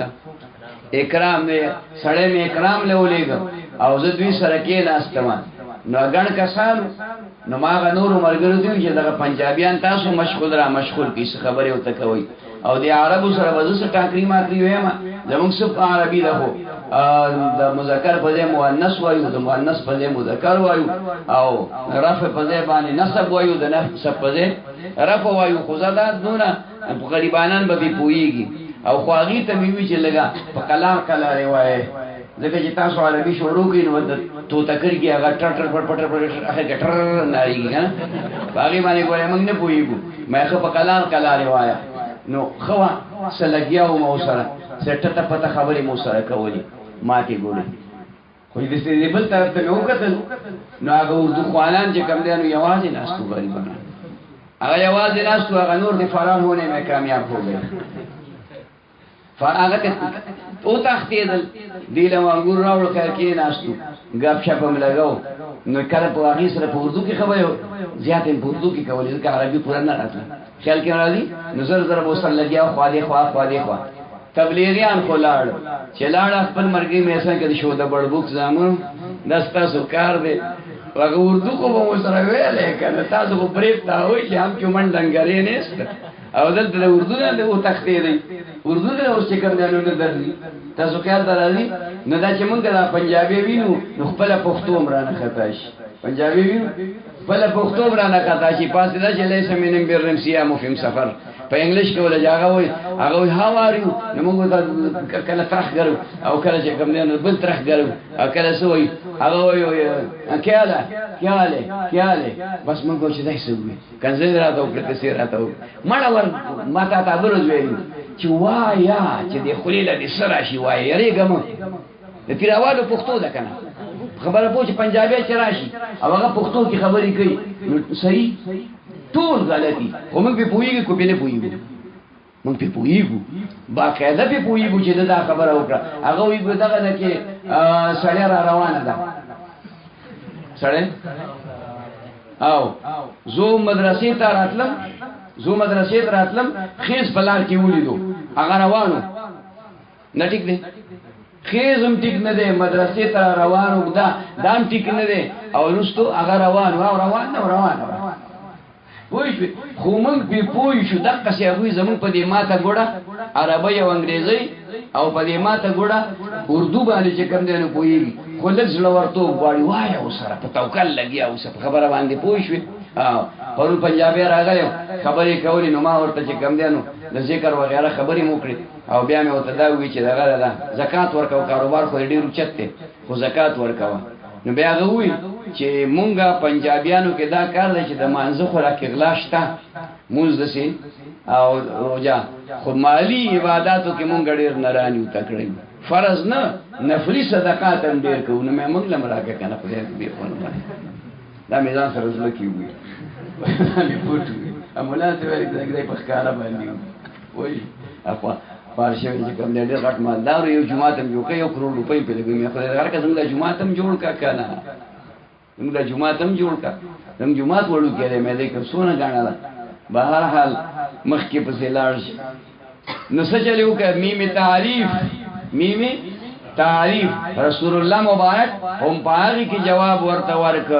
اکرام نه سړی می اکرام له ولېګ او زه دوی سره کې ناستم نو ګڼ کسانو نو ما غ نور ملګری دوی چې دغه پنجابیان تاسو مشغول کی خبره وته کوي او د عربو سره وځه ټاکري ماکري وایم زموږ سب عربي ده د مذکر په ځای مؤنث وایو د مؤنث په ځای مذکر وایو او رفع په ځای باندې نسب وایو د نسب په ځای رفع وایو خو زدا دونه غریبانان به پويږي او خواغي ته وی چې لګا په کلام کلا روایت ځکه چې تاسو عربي شروع کړئ نو تو تکر کې هغه ټر ټر پټ پټ پټ هغه ټر ناريږي کنه باغی باندې ګورې موږ نه پويګو مې خو په کلام کلا روایت نو خوا سلګیاو مو سره سټه پته خبرې مو سره کولی ما کې ګورې خو دې دې بل طرف ته نو کتل نو هغه اردو خوانان چې کوم دي نو یوازې ناستو غریبان هغه یوازې ناستو هغه نور دي فرام هونه مې کامیاب هو گئے فاغت او تختیدل دیله وانګور راوړ کړه کې ناستو غاب شپم لګاو نو کله په هغه سره په اردو کې خبرې زیاتې په اردو کې کولې ځکه عربي پورا نه راځي خیال کې راځي نظر زره وصل لګیا خو دې خوا تبلیغیان خلاړ چې لاړ خپل مرګي مې اسان کې شو د بړبوک زامن دستا سکار دې هغه اردو کو به سره ویلې کنه تاسو کو بریف تا وای چې هم کومن لنګرې نه است او دلته اردو نه او تختې دی اردو نه اوس چې کوم نه درځي تاسو خیال درځي نه دا چې مونږ دا پنجابي وینو نو خپل پښتو مرانه خطا شي پنجابي وینو خپل پښتو مرانه خطا شي پاسه دا چې لیسه مینم بیرمسیا مفهم سفر په انګلیش کې ولا جاګه وای هغه وای هاو ار یو نو موږ دا کله ترخ ګرو او کله چې کوم نه بل ترخ ګرو او کله سوې هغه وای کیاله بس موږ چې دای سوې کنځل راته او کله سي راته مړ ور ماته تاسو ویل چې وایا چې د خلیل د سره شي وای یریګم د پیراوالو پښتو ده کنه خبره پوه چې پنجابي چې راشي او هغه پښتو کې خبرې کوي صحیح ټول غلطي خو موږ په پوېږي کو په نه پوېږو موږ په پوېږو باقاعده په پوېږو چې دا خبره وکړه هغه وي دغه نه کې سړی را روانه ده سړی او زو مدرسې ته راتلم خیز بلار کې ولیدو هغه روانو نه ټیک دی خیزم ټیک نه دی مدرسې ته روانو دام ټیک نه دی او رستو هغه روان وای خو موږ به پوه شو دغه څه هغه زمون په دې ماته ګوډه عربی او انګریزي او په دې ماته ګوډه اردو باندې چې کوم دی نو پوهیږي خو لږ زړه ورته غواړي وای او سره په توکل لګیا او سره خبره باندې پوه شو پرون پنجابي راغلی خبرې کولې نو ما ورته چې کوم دی نو د ذکر وغیرہ خبرې مو کړې او بیا مې ورته دا وی چې دغه زکات ورکاو کاروبار خو ډیر اوچت دی خو زکات ورکاو نو بیا غوي چې مونږه پنجابیانو کې دا کار دی چې د مانزه خوراک غلا شته مونږ دسي او روزه خو مالی عبادتو کې مونږ ډېر نرانیو تکړه فرض نه نفلی صدقات هم ډېر کوو نو مونږ لم راکه کنه په دې په باندې دا میزان سره زله کیږي مې پټو امولات وایي دا په ښکارا باندې وایي اخوا پارشه چې کوم ډېر غټ مالدار یو جمعه تم یو 1 کروڑ روپۍ په لګي مې خو دا هر کله جمعه تم جوړ کا کنه موږ جمعه تم جوړ کا زم جمعه وړو کېره مې دې کوم سونه غاڼه بهر حال مخ کې پسې لاړ نو څه چلیو کا میم تعریف رسول الله مبارک هم پاغي کې جواب ورته ورک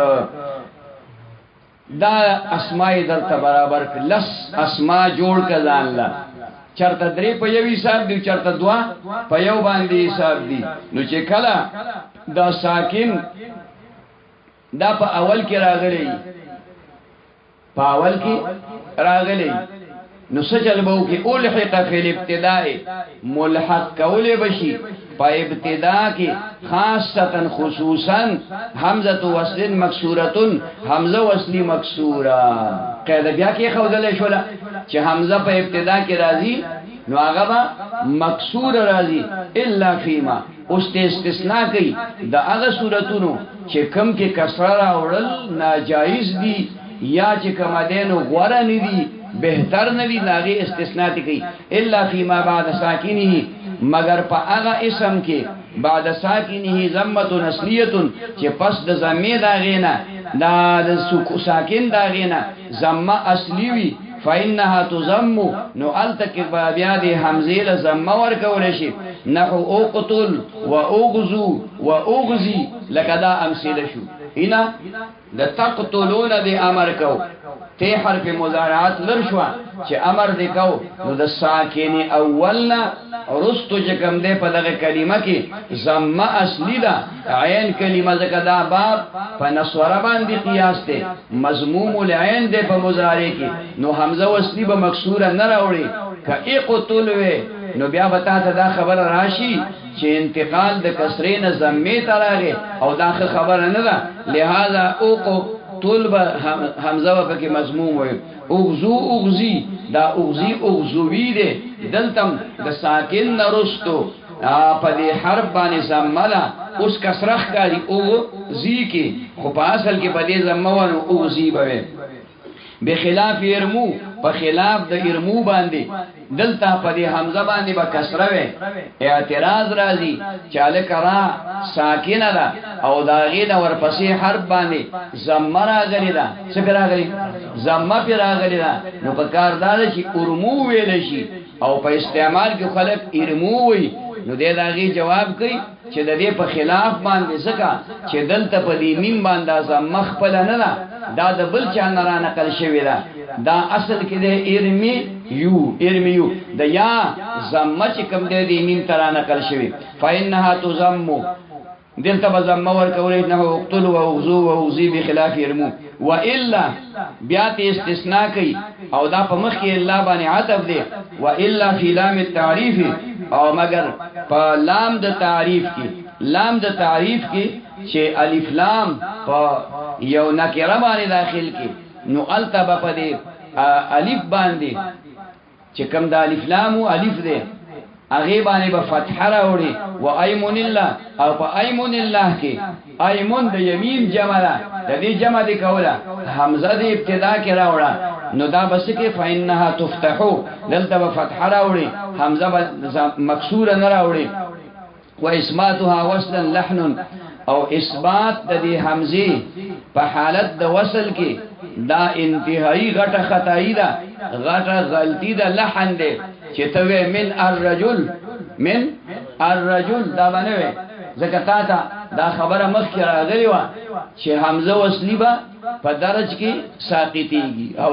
دا اسماء درته برابر لس اسماء جوړ کړه الله چرته درې په یو حساب دی چرته دوا په یو باندې حساب دی نو چې کله دا ساکن دا په اول کې راغلی نو سچل بو کې الحق فی الابتداء ملحق کولې بشي په ابتدا کې خاصتا خصوصا حمزه وصل مکسوره حمزه وصلی مکسوره قاعده بیا کې خودلې شوله چې حمزه په ابتدا کې راځي نو هغه با مکسور راځي الا فيما اوس استثناء کوي د هغه صورتونو چې کم کې کسره راوړل ناجایز دي یا چې کوم دینو غوړه نه دي بهتر نه دي لاغي استثناء کوي الا فيما بعد ساکنه مگر په هغه اسم کې بعد ساکنه ضمه نسلیه چې پس د ضمه دا غینا دا د ساکن دا غینا ضمه اصلي وي فإنها تضم نو التك بیا د حمزه له ضمه ورکول شي نحو اقتل واغزو واغزي لکدا امثله شو اینا د تقتلون دی امر کو ته حرف مضارعات لرشوا چې امر دی کو نو د ساکن اولنا رستو جکم دی په دغه کلمه کې ضمه اصلي ده عین کلمه زکه دا باب په نصره باندې قیاس ده مضموم العين دی په مضارع کې نو حمزه وصلی به مکسوره نه راوړي ک اقتل و نو بیا وتا ته دا خبر راشي چې انتقال د کسرې نه ضمه ته راغی او دا خبر نه ده لہذا اوقو طلب حمزه په کې مضموم وي اغزو اغزی دا اغزی اغزوی ده دلتم د ساکن نرستو په دې حرف باندې ضمه اوس کسرخ کاری اغزی کې خو په اصل کې په دې ضمه ونه اغزی به بخلاف ارمو په خلاف د ارمو باندې دلته په دې حمزه باندې به کسره وي اعتراض راځي چاله کرا ساکنه ده او دا غي د ورپسې حرف باندې ضمه راغلي ده څه راغلي ضمه پر راغلي ده نو په کار دا چې ارمو ویل شي او په استعمال کې خلک ارمو وي نو دې دا غي جواب کوي چې د دې په خلاف باندې ځکه چې دلته په دې میم باندې ضمه خپل نه ده دا د بل چا نه را نقل شوی ده دا اصل کې د ارمیو د یا ضمه چې کوم د دې میم تر نقل شوی فإنها تضم دلته به ضمه ورکولې نه وقتل او وغزو او وغزي بخلاف ارمو والا بیا ته استثناء کوي او دا په مخ کې الا باندې عطف دی والا فی لام التعریف او مگر په لام د تعریف کې چې الف لام په یو نکره باندې داخل کې نو التبه په دې الف باندې چې کوم د الف لام او الف دی هغه باندې به فتح راوړي و ايمن الله او په ايمن الله کې ايمن د یمین جمع ده د دې جمع دي کوله حمزه د ابتدا کې راوړه نو دا بس کې فإنها تفتحو دلته به فتح راوړي حمزه مکسوره نه راوړي و اسماتها وصلا لحن او اثبات د دې حمزه په حالت د وصل کې دا انتهایی غټه خدای ده غټه غلطی ده لحن ده چې ته من الرجل دا باندې زکتا تا دا خبره مخکې راغلی و چې حمزه وصلی به په درج کې ساقطيږي او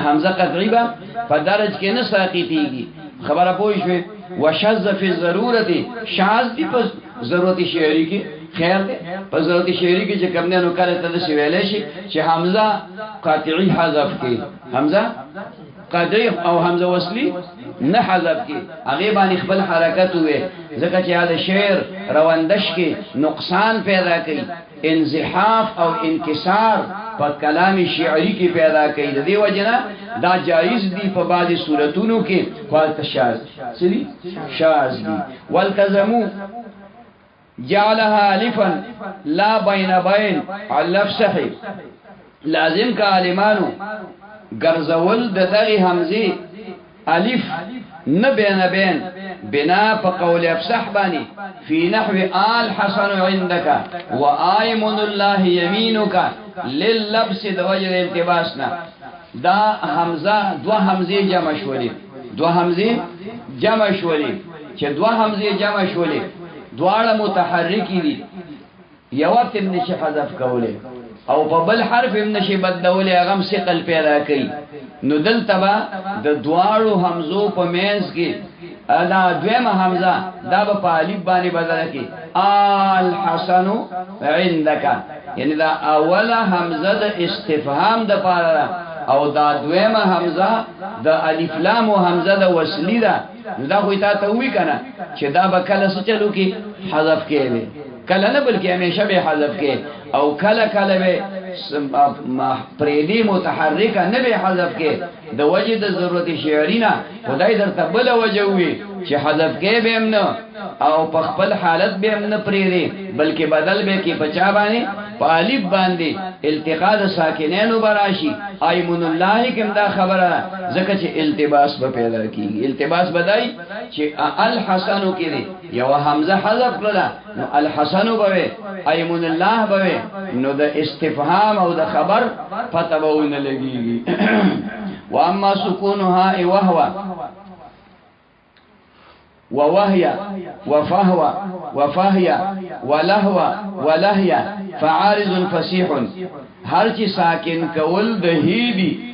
حمزه قطعی به په درج کې نه ساقطيږي خبره پوه شوې وشذ فی الضرورت شاذ دی په ضرورت شعری کې خیر دی په ضرورت شعری کې چې کوم نه نو کله ته ویلې شي چې حمزه قطعی حذف کې حمزه قطعی او حمزه وصلی نه حذف کې هغه باندې خپل حرکت وې ځکه چې دا شعر روندش کې نقصان پیدا کوي انزحاف او انکسار په کلام شعری کې پیدا کوي د دې وجنه دا جایز دی په بعضی صورتونو کې فالت شاذ سری شاذ دی والتزموا جعلها الفا لا بين علف صحیح لازم کا عالمانو ګرځول د دغه حمزه الف نه بین بنا په قول افصح باندې فی نحو آل حسن عندك وآيمن الله يمينك لللبس د وجه التباسنا دا حمزه دو حمزه جمع شولې چې دو حمزه جمع شولې دواړه متحرکی دي یو ته نشي حذف کوله او په بل حرف هم نشي بدلول هغه ثقل پیدا کوي نو دلته با د دواړو حمزو په مینس کې ادا دویمه حمزه دا په الف باندې بدل کی آل حسن عندك یعنی دا اوله حمزه د استفهام د پاره او دا دویمه حمزه د الف لام او حمزه د وصلی ده نو دا خو ته وی کنه چې دا به کله څه چلو کی حذف کړي کله نه بلکې همیشه به حذف کړي او کله به پریدی متحرکه نه به حذف کې د وجه د ضرورت شعرینا خدای درته بل وجه وي چې حذف کې به هم نه او په خپل حالت به هم نه پریدي بلکې بدل به کې پچا باندې پالب باندې التقاء ساکنینو براشي ایمن الله کوم دا خبره زکه چې التباس به پیدا کیږي التباس بدای چې الحسن کې دی یو حمزه حذف کړه نو الحسن به ایمن الله به نو د استفهام او د خبر پته به ونه لګيږي واما سکونها وهو ووهي وفهوى وفهي ولهوى ولهيا فعارض فصيح هر چی ساکن کول د هیدی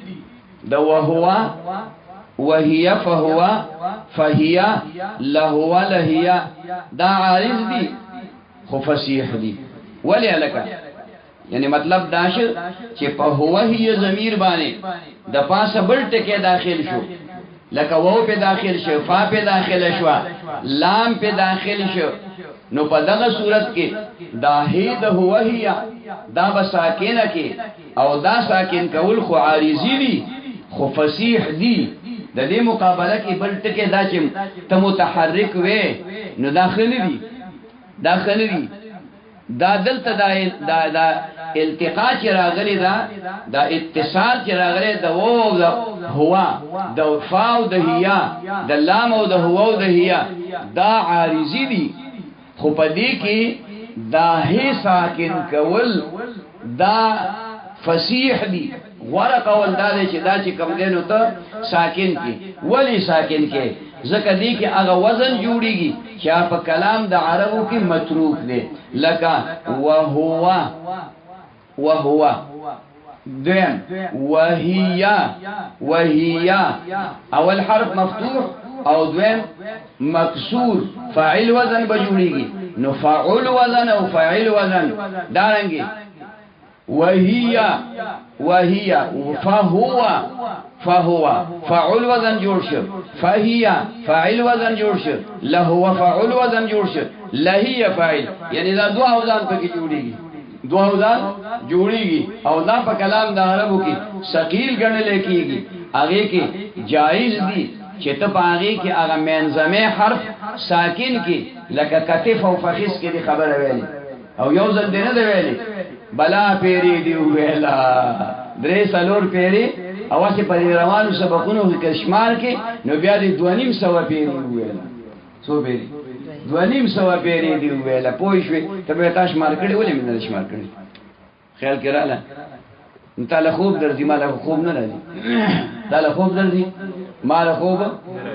د وهو وهي فهو فهي لهو لهيا دا عارض دی خو فصیح دی ولی الکا یعنی مطلب داشر چې په هو هي ضمیر باندې د پاسه بل ټکی داخل شو لکه وو په داخل شو فا په داخل شو لام په داخل شو نو په دغه صورت کې دا هی د هو هي دا بساکنه کې او دا ساکن کول خو عارضی دی خو فصیح دی د دې مقابله کې بل ټکی دا چې ته متحرک وې نو داخلي دی داخلي دی دا دلته دا التقا چې راغلی دا اتصال چې راغلی د وو د هوا د فا او د هيا د لام او د هو او د هيا دا عارضی دي خو په دې کې دا هي ساکن کول دا فصیح دی ورق اول دا چې دا چې کوم دینو ته ساکن کی ولی ساکن کې ځکه دی کې هغه وزن جوړیږي چې په کلام د عربو کې متروک دی لکه وهو دیم وهي اول حرف مفتوح او دویم مکسور فاعل وزن بجوړیږي نو فاعل وزن او فاعل وزن دارنګي وهي فهو فاعل وزن جوړ شو فهي فاعل وزن جوړ شو لهو فاعل وزن جوړ شو لهي فاعل یعنی دا دوه اوزان پکې جوړیږي دوه اوزان جوړیږي او دا په کلام د عربو کې ثقيل ګڼل کېږي هغه کې جائز دي چې ته پاغي کې هغه منظمه حرف ساکن کې لکه کتف او فخذ کې دی خبره ویلي او یو ځل دی نه دی ویلي بلا پیری دی ویلا درې سلور پیری او چې په روانو سبقونو کې شمار کې نو بیا دی 2.5 پیری ویلا سو پیری 2.5 پیری دی ویلا پوه شو ته به تاسو شمار کړی ولې مې نه شمار کړی خیال کړه تعالی خوب درځي مال خوب نه راځي تعالی خوب درځي مال خوب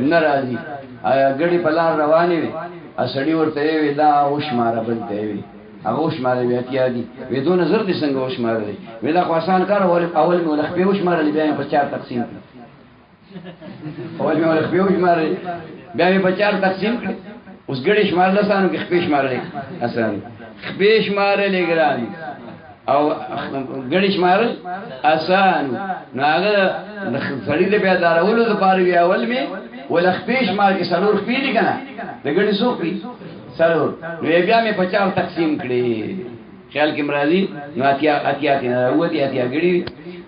نه راځي غړي په لار روانې وي اسړی ورته وي دا اوش مارا بلته وي هغه اوش مارا بیا کیا دي وې دوه نظر دي څنګه اوش مارا دي وې دا خو آسان کار اول مې ولخ په اوش مارا بیا په 4 تقسیم اول مې ولخ په اوش مارا بیا په 4 تقسیم اوس غړي شمار لسانو کې خپې شمار لې اسان خپې شمار لې ګران او غړي شمار آسان ناغه سړی دې بیا دارولو د پاره بیا اول مې ولخ په شمار کې سلور خپې دي کنه د غړي سوپی سلور نو بیا مې 50 تقسیم کړي خیال کې مرادي نو اتیا نه وتی اتیا غړي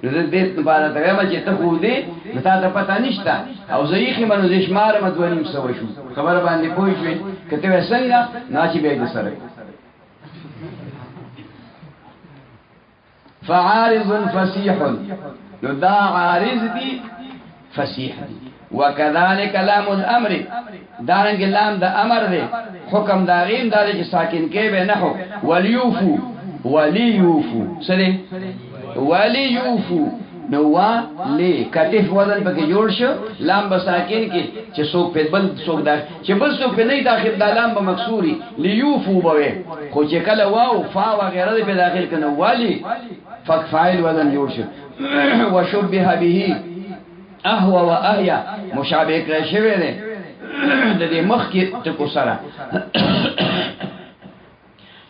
نو دې په اړه ته ما چې ته خو دې متا ته پتا نشته او زېخي منو دې شمار مدونیم سو شو خبر باندې پوي شو کته وسنګا ناشي به دې سره فعارض فصيح نو دا عارض دي فصيح وكذلك لام الامر دارنګ لام د امر دی حکم دا غیم دا چې ساکن کې به نه وليوفو سره وليوفو نو لی کتف وزن پکې جوړ شو لام به ساکن کې چې څوک په بل څوک دا چې بل څوک په نه داخل د لام به مکسوري ليوفو به خو چې کله واو فا وغیرہ په داخل کنه والی فاعل وزن جوړ شو وشبه به اهوا واهيا مشابه کړی شوی دی د دې مخ کې ټکو سره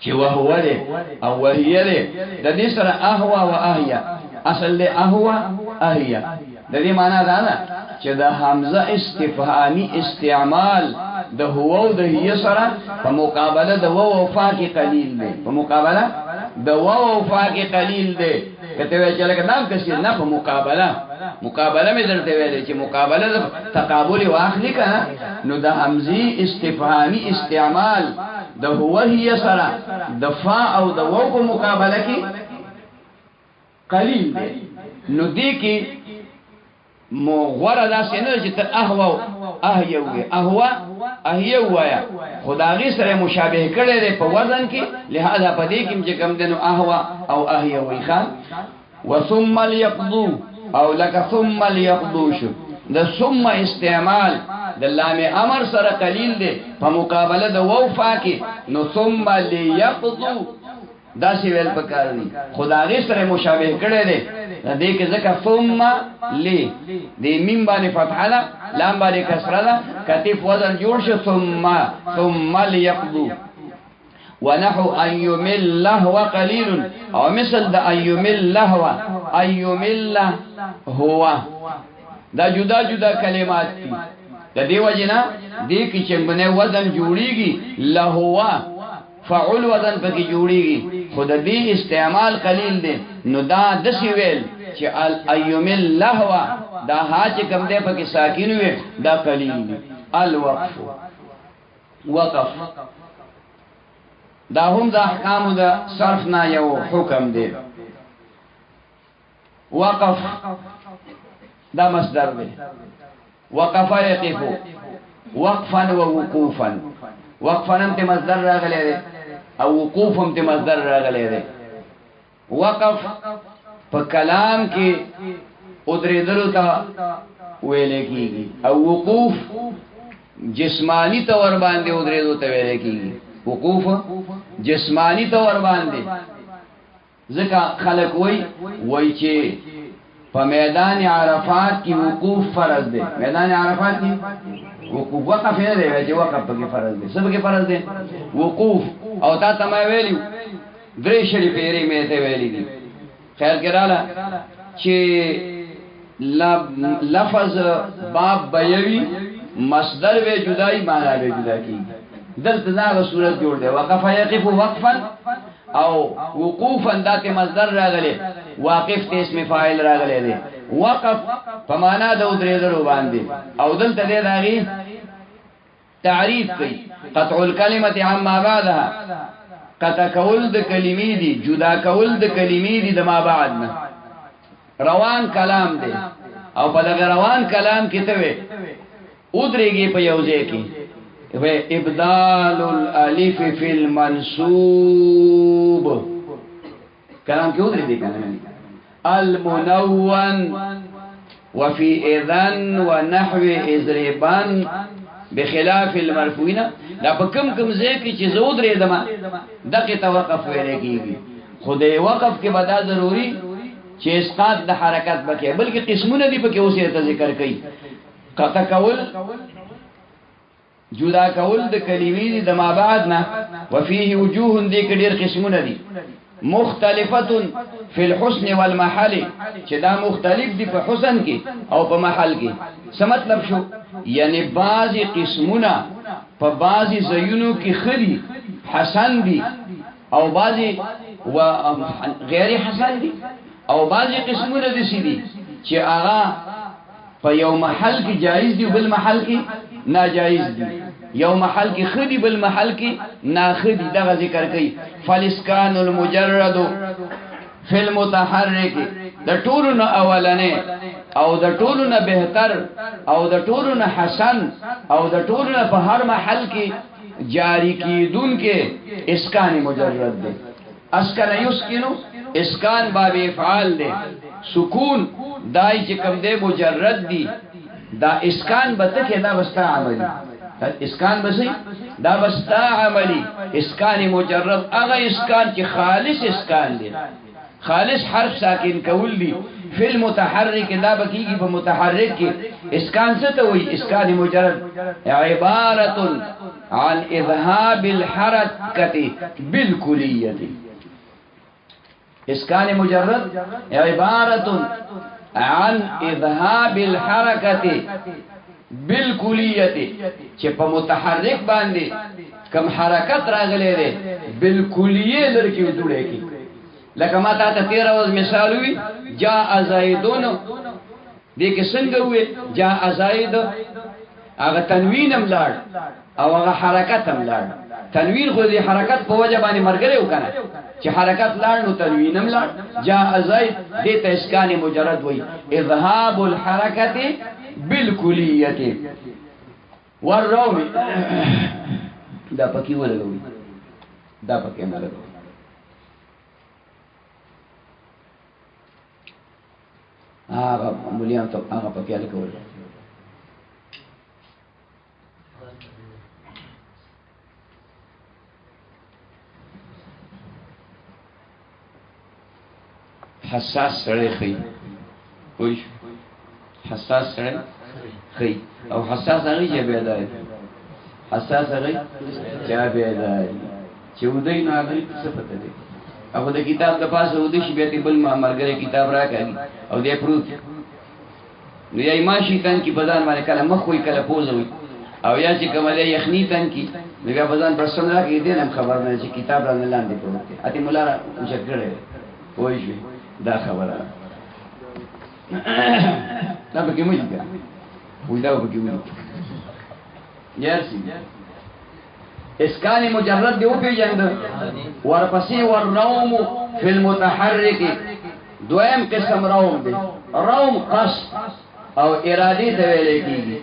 چې وهو له او وهي له د دې سره اهوا واهيا اصل له اهوا اهيا د دې معنا دا ده چې د حمزه استفهامي استعمال د هو او د هي سره په مقابله د وو او فا کې قلیل دی په مقابله د وو او فا کې قلیل دی کته وی چې لکه نام کسي نه په مقابله مې درته ویلې چې مقابله د تقابل واخلي کنه نو د حمزي استفهامي استعمال د هو هي سره د فا او د وو په مقابله کې قلیل دی نو دې کې مو غره داسې نه چې ته اهوا اهيا وایا خدای سره مشابه کړي دی په وزن کې لہذا په دې کې چې کم دنو اهوا او اهيا وای خان وثم ليقضوا او لك ثم ليقضوا شو د ثم استعمال د لام امر سره قلیل دی په مقابله د ووفا کې نو ثم ليقضوا دا سی ویل پکار دی خدای سره مشابه کړي دی دې کې ځکه ثم لی دې میم باندې فتحه ده لام باندې کسره ده کتف وزن جوړ شو ثم ليقضوا ونحو ان يمل وقليل او مثل د ان يمل هو دا جدا جدا کلمات دي د دې وجنه دې کې چې باندې وزن جوړيږي لهوا فعل وزن پکې جوړيږي خود دې استعمال قلیل دي نو دا د سی ویل چې ايمل لهوا دا ها چې کوم دې پکې ساکن وي دا قلیل دي الوقف وقف دا هم د احکام د صرف نه یو حکم دی وقف دا مصدر دی وقف يقف وقفا ووقوفا وقفا هم ته مصدر راغلی دی او وقوف هم ته مصدر راغلی دی وقف په کلام کې ودریدلو ته ویل کېږي او وقوف جسمانی طور باندې ودریدو ته ویل کېږي وقوف جسمانی طور باندې ځکه خلک وای چې په میدان عرفات کې وقوف فرض دی میدان عرفات کې وقوف وقف نه دی چې وقف پکې فرض دی څه پکې فرض دی وقوف او تا ته ما ویلو درې شری پیری مې ته ویلې دي خیر کړه چې لفظ باب بیوی مصدر به جدائی معنا به جدا کیږي دلته دا صورت جوړ دی وقف يقف وقفا او وقوفا ذات مصدر راغلی واقف ته اسم فاعل راغلی دی وقف په معنا د درېدلو باندې او دلته دی داغي تعریف کوي قطع الكلمه عما بعدها قطع کول د کلمې دي جدا کول د کلمې دي د ما بعد نه روان کلام دی او په دغه روان کلام کې ته وي ودرېږي په یو ځای کې ابدال الالف في المنصوب كلام کې ودرې دي کنه المنون وفي اذن ونحو اضربان بخلاف المرفوعين دا په کوم ځای کې چې زو درې دما دغه توقف ویل کېږي خدای وقف کې بدا ضروری چې اسقاط د حرکت بکې بلکې قسمونه دي په کې اوسه ته ذکر کړي قطع کول جدا کول د کلمې د ما بعد نه وفيه وجوه دي کډیر قسمونه دي مختلفه فی الحسن والمحل چې دا مختلف دي په حسن کې او په محل کې څه مطلب شو یعنی بعضی قسمونه په بعضی زینو کې خري حسن دي او بعضی و غیر حسن دي او بعضی قسمونه دي سي دي چې هغه په یو محل کې جایز دي بل محل کې ناجایز دي یو محل کې خدي بل محل کې ناخدي دغه ذکر کوي فالاسکان المجرد فی المتحرک د ټولو نه اولنې او د ټولو نه بهتر او د ټولو نه حسن او د ټولو نه په هر محل کې جاری کیدون کې اسکان مجرد دی اسکن یسکنو اسکان باب افعال دی سکون دای چې کوم دی مجرد دی دا اسکان بته کې دا وستا عملی اسکان بسی دا وستا عملی اسکان مجرد هغه اسکان چې خالص اسکان دی خالص حرف ساکن کول دی فی المتحرک دا بکیږي په متحرک کې اسکان څه ته وایي اسکان مجرد عبارت عن اذهاب الحرکت بالکلیه اسکان مجرد عبارت عن اذهاب الحرکت بالکلیه چې په متحرک باندې کم حرکت راغلی دی بالکلیه لرکی جوړه کی لکه ما ته 13 ورځ مثال وی جاء زیدون دې کې څنګه وی جاء زید هغه تنوین هم لاړ او هغه حرکت هم لاړ تنوین خو دې حرکت په وجه باندې مرګره وکنه چې حرکت لاړ نو تنوین هم لاړ جاء زید دې ته اسکان مجرد وی اذهاب الحرکت بالکلیه والروم دا پکې ولګوي دا پکې نه لګوي هغه مليان ته هغه پکې لګول حساس سره خي وای حساس سره خي او حساس هغه چې بیدار حساس هغه چې بیدار چې ودی نه هغه څه پته دی او د کتاب د پاسه ودی شي به بل ما مرګره کتاب راکړي او دې پروت نو یای ما شیطان کی بدن باندې کله مخ وی کله پوزوي او یا چې کومه یخنی تن کی دغه بدن پرسن راکې دې نن خبر نه چې کتاب را نه لاندې پروت دی اته مولا وشکړې وای شي دا خبره دا به کومه دي وای دا به کومه یارسي اسکان مجرد دی او پیجند ورپسې والروم فی المتحرک دویم قسم روم دی روم قصد او ارادی ته ویل کیږي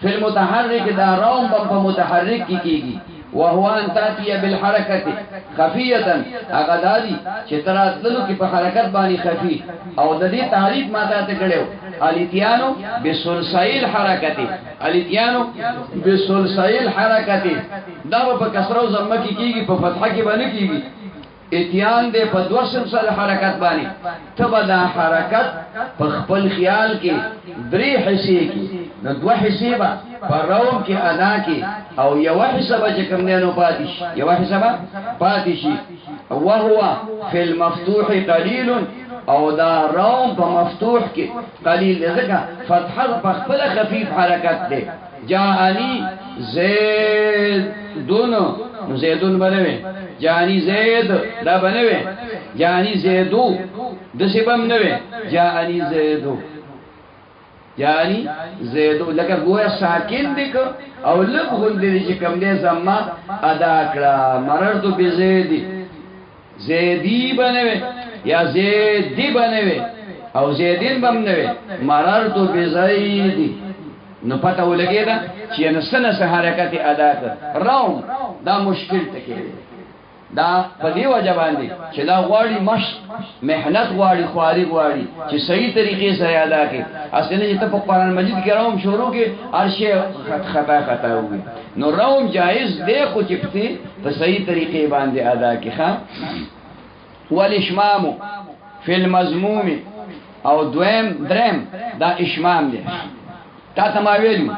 فی المتحرک دا روم په متحرک کیږي وهو ان تاتي بالحركه خفيه اغدادي چې تراتلو کې په حرکت باندې خفي او د دې تعریف ماته ته کړو الاتيانو بسلسل حرکت الاتيانو بسلسل حرکت دا په کسرو زمه کې کیږي په فتحه کې باندې کیږي اتیان دې په دوه سلسله حرکت باندې تبدا حرکت په خپل خیال کې درې حصے کې نو دوه حصے به په روم کې ادا کې او یو حصہ به کوم نه نو پاتې شي یو حصہ به پاتې شي او هو فی المفتوح قلیل او دا روم په مفتوح کې قلیل ځکه فتحه په خپل خفیف حرکت ده جاءنی زیدون زیدون بنوي جانی زید دا بنوي جانی زیدو د سبم نوي جانی زیدو جانی زیدو لکه گویا ساکن دیکو او لب غندی چې کم دی زما ادا کړه مررتو بزیدی زیدی بنوي یا زیدی بنوي او زیدین بم نوي مررتو بزیدی نو پته ولګی دا چې نسنه سه حرکت ادا کړ روم دا مشکل تکي دا په دی وجه باندې چې دا غواړي مشق مهنت غواړي خواري غواړي چې صحیح طریقې سره ادا کړي اصل نه ته په قرآن مجید کې روم شروع کې ارشه خطا وي نو روم جائز دی خو چې په صحیح طریقې باندې ادا کړي ښا والاشمام فی المذموم او دویم درم دا اشمام دی تا ته ما ویلو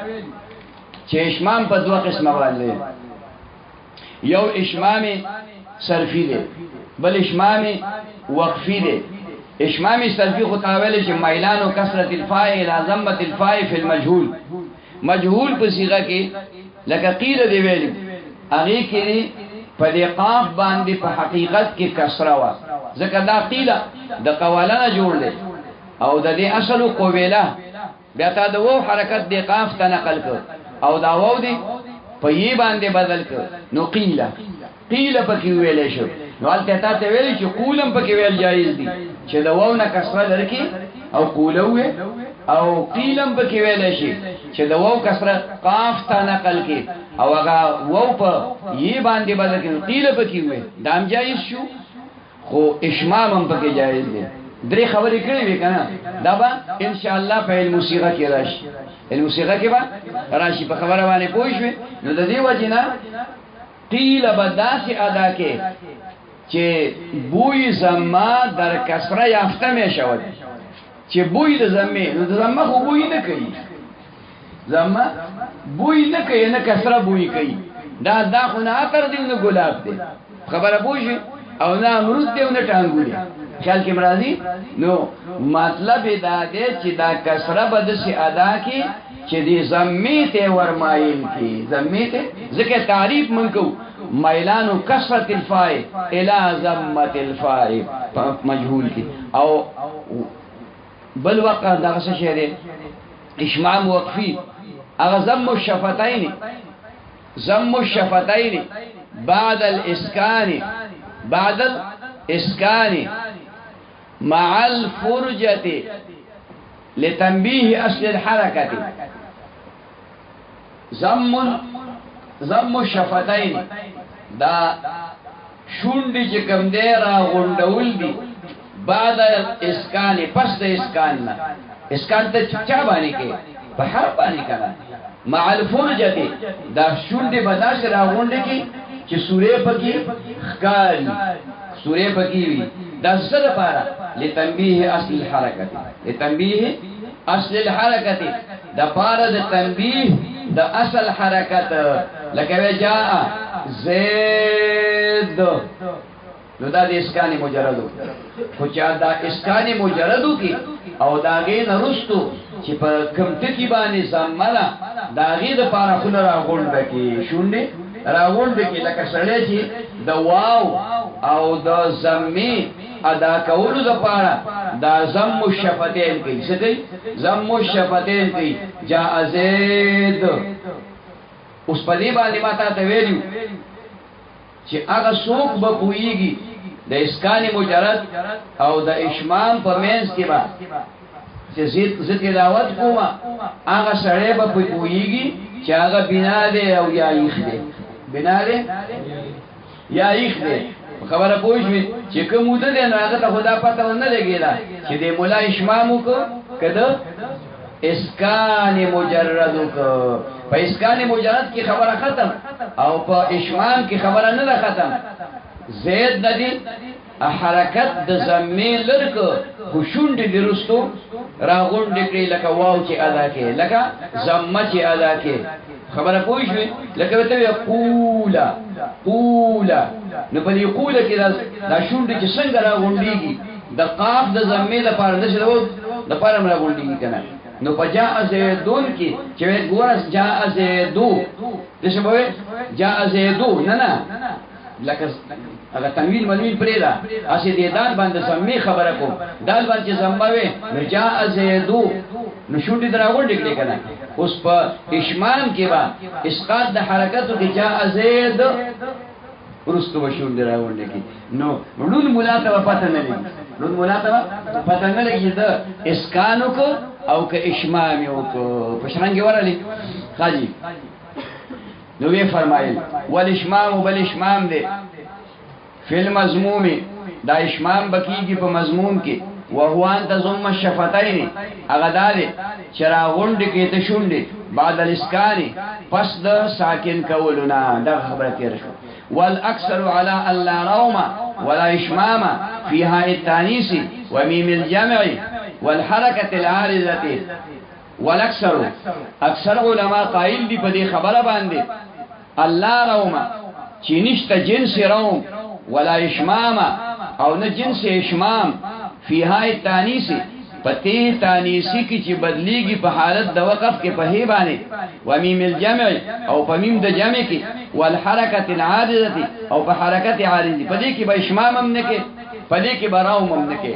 چې اشمام په دوه قسمه باندې یو اشمام صرفی دی بل اشمام وقفی دی اشمام صرفی خو تاویل چې میلان او کثرت الفاء الى ضمه الفاء فی المجهول مجهول په صيغه کې لکه قیل دی ویل هغه کې په دې قاف باندې په حقیقت کې کسره وا ځکه دا قیل د قوالانه جوړ دی او د دې اصل قویله بیا تا د وو حرکت دی قاف ته نقل کړ او دا وو دی په یی باندې بدل کړ نو قیله پکې ویلې شو نو البته ته ویلې چې قولم پکې ویل جایز دي چې دا وو نه کسره لرکی او قولوه او قیلم پکې ویلې شي چې دا وو کسره قاف ته نقل کړ او هغه وو په یی باندې بدل کړ قیله پکې وې دام جایز شو خو اشمام هم پکې جایز دي درې خبرې کړې وې کنه دا به ان شاء الله په الموسیقه کې راشي الموسیقه کې به راشي په خبره باندې پوه شو نو د دې وجینا قیل بداسي ادا کې چې بوی زما در کسره یافته مې شود چې بوی د زمې نو د زما خو بوی نه کوي زما بوی نه کوي نه کسره بوی کوي دا خو نه اتر دی نه ګلاب دی خبره پوه شو او نه امرود دی نه ټانګولي خیال کې مرادي نو مطلب دا دی چې دا کسره بد سي ادا کی چې دې زمې ته ورمایل کی زمې ته ځکه تعریف منکو میلان کثرت الفاء الى ضمه الفاء مجهول کی او بل وقع دا څه شی دی اشمام وقفي اغه ضم الشفتين بعد الاسكان مع الفرجة لتنبيه اصل الحركة ضم الشفتين دا شونډې چې کوم دی را غونډول دي بعد الاسکان پس د اسکان نه اسکان ته چا باندې کې په حرف باندې کنه مع الفرجه دا شونډه بداش راغونډه کی چې سورې پکې ښکاری سورې پکې وي دا سره پاره لتنبیه اصل الحرکت لتنبیه اصل الحرکت دا پاره د تنبیه د اصل حرکت لکه جاء زید نو دا د اسکان مجردو خو چا دا اسکان مجردو کی او دا غي نرستو چې په کم ټکی باندې زمانہ دا غي د پاره خل راغونډ کی شونډه راغونډ کی لکه سړی چې د واو او د زمي ادا کولو د پاره دا زم الشفتین کی څه کوي زم الشفتین کی جاء زید اوس په دې باندې ما ته ویلو چې هغه څوک به پويږي د اسکان مجرد او د اشمام په منځ کې با چې زید تلاوت کوما هغه سره به پويږي چې هغه بنا دی او یا یخ دی بنا دی یا یخ دی خبره پوښوي چې کوم ده نه هغه ته خدا پته نه لګیلا چې د مولا اشمامو کو کده اسکان مجرد کو په اسکان مجرد کی خبره ختم او په اشمام کی خبره نه ختم زید ندی حرکت د زمین لرک خوشوند درستو راغوند کړي لکه واو چې ادا کې لکه زمه چې ادا کې خبره پوښوي لکه ته قولا قولا نو په دې قولا کې دا شوند چې څنګه راغونديږي د قاف د زمې د پاره نشو د پاره راغونديږي کنه نو په جاء زیدون کې چې ګورس جاء زیدو د څه به جاء زیدو نه لکه هغه تنوین منوین پرې دا اسی دې دال باندې سمې خبره کوم دال باندې زمبوي نو جاء زیدو نو شوندې دراغونډ کې کنه اوس په اشمام کې با اسقاط د حرکتو کې جاء زید ورستو بشوندې راغونډ کې نو لون ملاته پته نه لګي لون ملاته پته نه لګي دا اسکانو کو او که اشمام یو کو پښرنګ ورالي خاجي نو وی فرمایل والاشمام بالاشمام دے فی المضموم دا اشمام بکیږي په مضموم کې وهو ان تضم الشفتين اغدال چراغوند کې ته شونډې بعد الاسکان پس د ساکن کولنا دا خبره تیر شو والاكثر على الا روم ولا اشمام فيها التانيث وميم الجمع والحركه العارضه والاكثر اکثر علماء قائل دي په دې خبره باندې الله روما چې نشته جنس روم ولا اشمام او نه جنس اشمام فيها التانيث پتی تانیسی کی چې بدلیږي په حالت د وقف کې په هی باندې ومیم الجمع او په میم د جمع کې والحرکت العارضه او په حرکت عارضه په دې کې به اشمام هم نه کې په دې کې به روم هم نه کې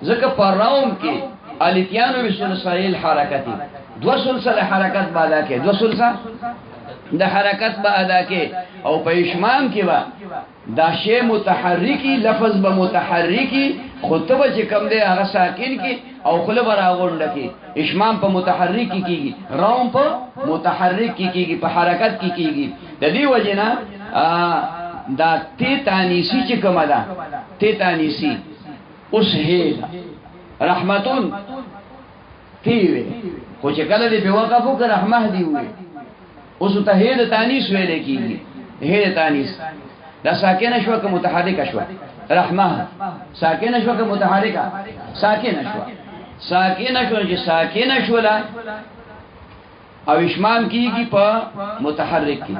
ځکه په روم کې الاتیانو بسلسله الحرکتی دو سلسله حرکت به ادا کې دو سلسله د حرکت به ادا کې او په اشمام کې به دا شی متحرکی لفظ به متحرکی خطبه چې کم دی هغه ساکن کې او خله براغونډ کې اشمام په متحرک کېږي روم په متحرک کېږي په حرکت کې کېږي د دې وجنه دا تی تانیسی چې کومه ده تی تانیسی اوس هي رحمتون تیوه خو چې کله دې په وقفو کې رحمه دی وي اوس ته هي تانیس ویل کېږي هي تانیس دا ساکنه شو که متحرکه شو رحمه ساکنه شو که متحرکه ساکنه شو چې ساکنه شو لا او اشمام کیږي په متحرک کې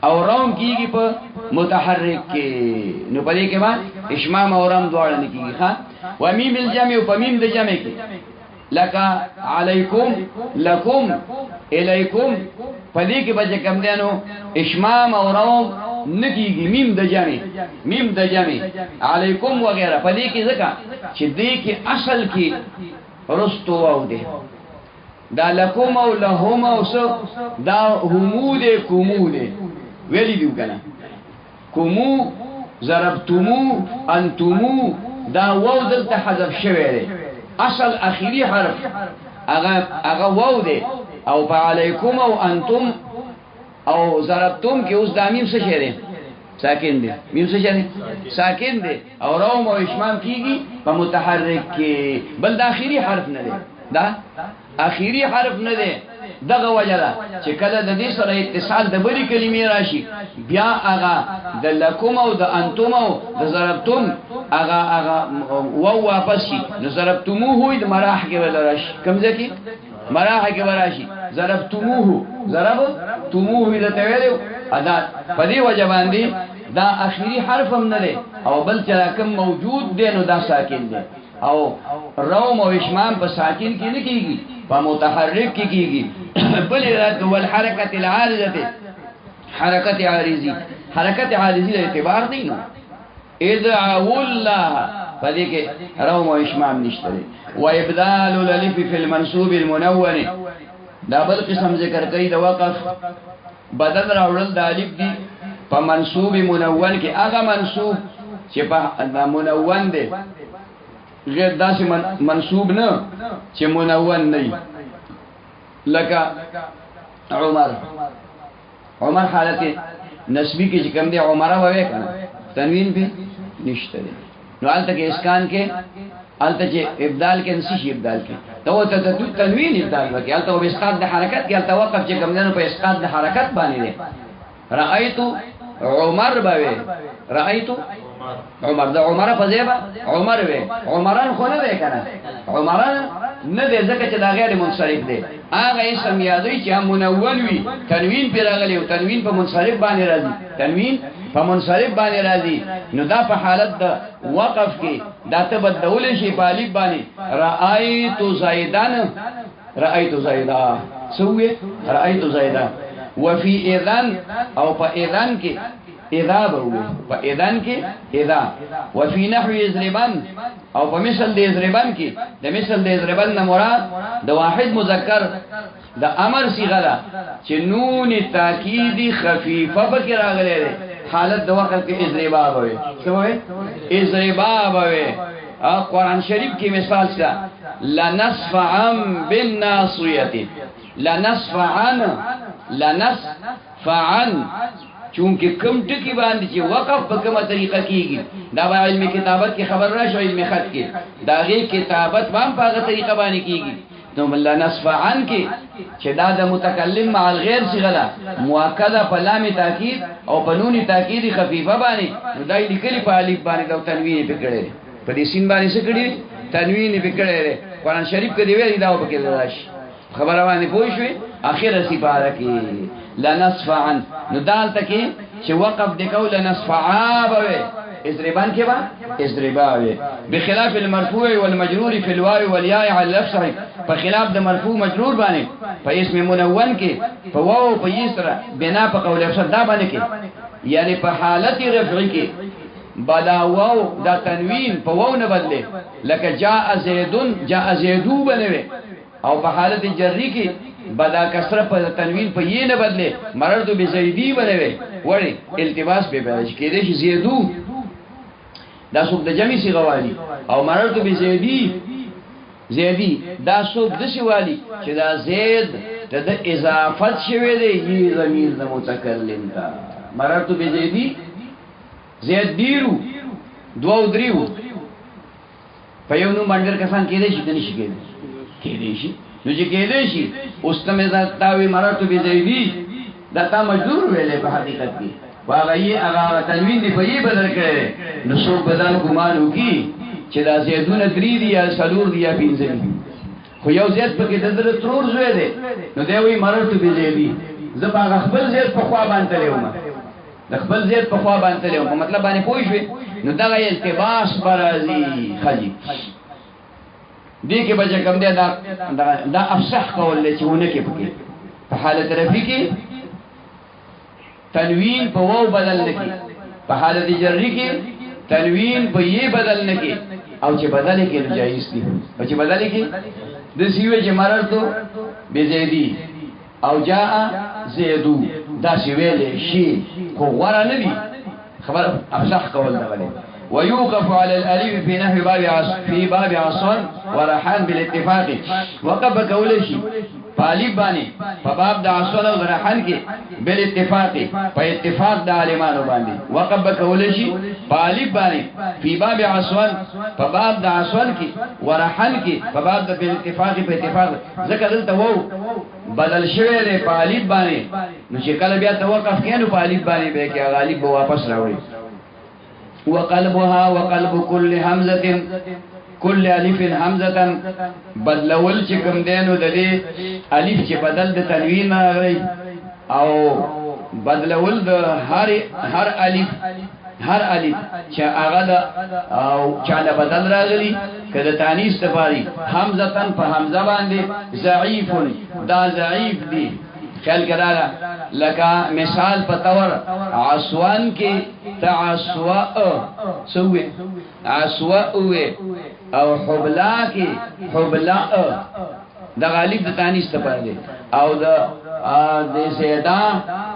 او روم کیږي په متحرک کې نو په دې کې ما اشمام او روم دواړه نه کیږي ها و میم الجمع او په میم د جمع کې لکا علیکم لکم الیکم په دې کې به کوم دینو اشمام او روم نکیږي میم د جمع علیکم وغیرہ په دې کې ځکه چې دې کې اصل کې رستو او دې دا لکم او لهم او سو دا همود کومود ویلی دیو کنه کومو ضربتمو انتمو دا واو دلته حذف شوی دی اصل اخیری حرف اغا واو دی او په علیکم او انتم او ضربتم کې اوس دا میم څه شی دی ساکن دی میم څه شی دی ساکن دی او روم او اشمام کیږي په متحرک کې بل د اخیری حرف نه دی دا اخیری حرف نه دی دغه وجه ده چې کله د دې سره اتصال د بری کلمې راشي بیا هغه د لکم او د انتم او د ضربتم هغه و واپس شي نو ضربتموه د مراح کې ولا راشي کوم ځکه مراح کې وراشي ضربتموه د تویلو ادا په دې وجه باندې دا اخیری حرف هم نه دی او بل چې کوم موجود دی نو دا ساکن دی او روم او اشمام په ساکن کې نه کیږي په متحرک کې کیږي بل رد والحرکت العارضه حرکت عارضی حرکت عارضی له اعتبار دی نو ادعوا الله پدې کې روم او اشمام نشته و ابدال الالف في المنصوب المنون دا بل قسم ذکر کوي د وقف بدل راوړل د الف دی په منصوب منون کې هغه منصوب چې په منون دی غیر داسې منصوب نه چې منون نه لکه عمر حالت نسبی کې چې کوم دی عمره وې کنه تنوین به نشته دی نو البته کې اسکان کې البته چې ابدال کې نشي ابدال کې ته تنوین ابدال وکي البته په اسقاط د حرکت کې البته وقف چې کوم نه په اسقاط د حرکت باندې دی رأيت عمر بوي رأيت عمر د عمره په ځای عمر وې عمران خو نه دی کنه عمران نه دی ځکه چې دا غیر منصرف دی هغه اسم یادوي چې منون وي تنوین پر راغلی او تنوین په منصرف باندې راځي تنوین په منصرف باندې راځي نو دا په حالت د وقف کې دا تبدل شي په الف باندې رأيت زيدان رأيت زيدا سوې رأيت زيدا وفي اذان او په اذان کې اذا بوي په اذان کې اذا وفي نحو يضربان او په مثل د يضربان کې د مثل د يضربان مراد د واحد مذکر د امر صيغه ده چې نون تاکید خفيفه بکې راغلي حالت د وخت کې اضربا بوي څه وي اضربا بوي قرآن شریف کې مثال شته لنصفعا بالناصيه لنصفعا چونکه کم ټکی باندې چې وقف په کومه طریقه کیږي دا به علم کتابت کې خبر راشي علم خط کې دا غي کتابت هم په هغه طریقه باندې کیږي نو مله نصفعن کې چې دا د متکلم مع الغیر صيغه ده مؤکده په لام تاکید او په نون تاکید خفیفه باندې نو دای لیکلي په الف باندې د تنوین پکړي په دې سین باندې څه کړي تنوین پکړي قرآن شریف کې دی ویل دا په کې راشي خبره باندې پوه شوي اخر سپاره کې لنصفعن نو دالته کې چې وقف د قول نصفعا به اضربان کې با اضربا به بخلاف المرفوع والمجرور في الواو والياء على الافصح په خلاف د مرفوع مجرور باندې په اسم منون کې په واو په یسرا بنا په قول افصح دا باندې کې یعنی په حالت رفع کې بلا واو دا تنوین په واو نه بدله لکه جاء زیدو بنوي او په حالت جری کې بدا کسره په تنوین په یې نه بدله مررت بزیدی بنوي وړي التباس به پیدا کېږي چې زیدو دا څوک د جمع صيغه والی او مررت زیدی دا څوک د شی والی چې دا زید د اضافت شوی دی یی ضمیر د متکلم تا مررت بزیدی زید دیرو دو دریو په یو نو باندې کسان کېدې شي کني شي کېدې شي نو چې کېدې شي اوس ته مې تاوي مراتو به دی دا تا مجبور ویلې په حقیقت کې واغې هغه تنوین دی په یې بدل کړي نو څو بدل ګمانو کی چې دا زیدونه درې دي یا سلور دي یا پنځه دي خو یو زید په کې د در ترور زوی دی نو دی وی مراتو به دی زبا خپل زید په خوا باندې لیوم د خپل زید په خوا باندې لیوم په مطلب باندې پوه شئ نو دا التباس برازي خجي دې کې بچ کم دی دا افصح کول چې ونه کې پکې په حالت رفع کې تنوین په واو بدل نکي په حالت جری کې تنوین په یې بدل نکي او چې بدل کې جایز دي او چې بدل کې د سیوه چې مررتو بزیدی او جاء زیدو دا سیوه شي خو غوړه نه دي خبر افصح کول دا ولې ويوقف على الالف في نحو باب عصر ورحان بالاتفاق وقف كول شيء پالیب باندې په باب د اصل او رحل کې بل اتفاق په اتفاق د عالمانو باندې وقف کول شي پالیب باندې په باب اصل په باب د اصل کې ورحل کې په باب د بل اتفاق په اتفاق ذکر دلته وو بدل شوی دی پالیب باندې نو چې کله بیا توقف کینو پالیب باندې به کې غالب واپس راوړي وقلبها وقلب كل همزه كل الف همزه بدلول چې کوم دینو د دې الف چې بدل د تنوین راغلی او بدلول د هر الف چې هغه د او چاله بدل راغلی کله تانیث تفاری همزه په همزه باندې ضعیف دا ضعیف دی خیال کرالا لکا مثال پتور عصوان کی تعصواء سوئے عصواء او حبلا کی حبلاء دا غالب دا تانیس تپر دے او دا زیدہ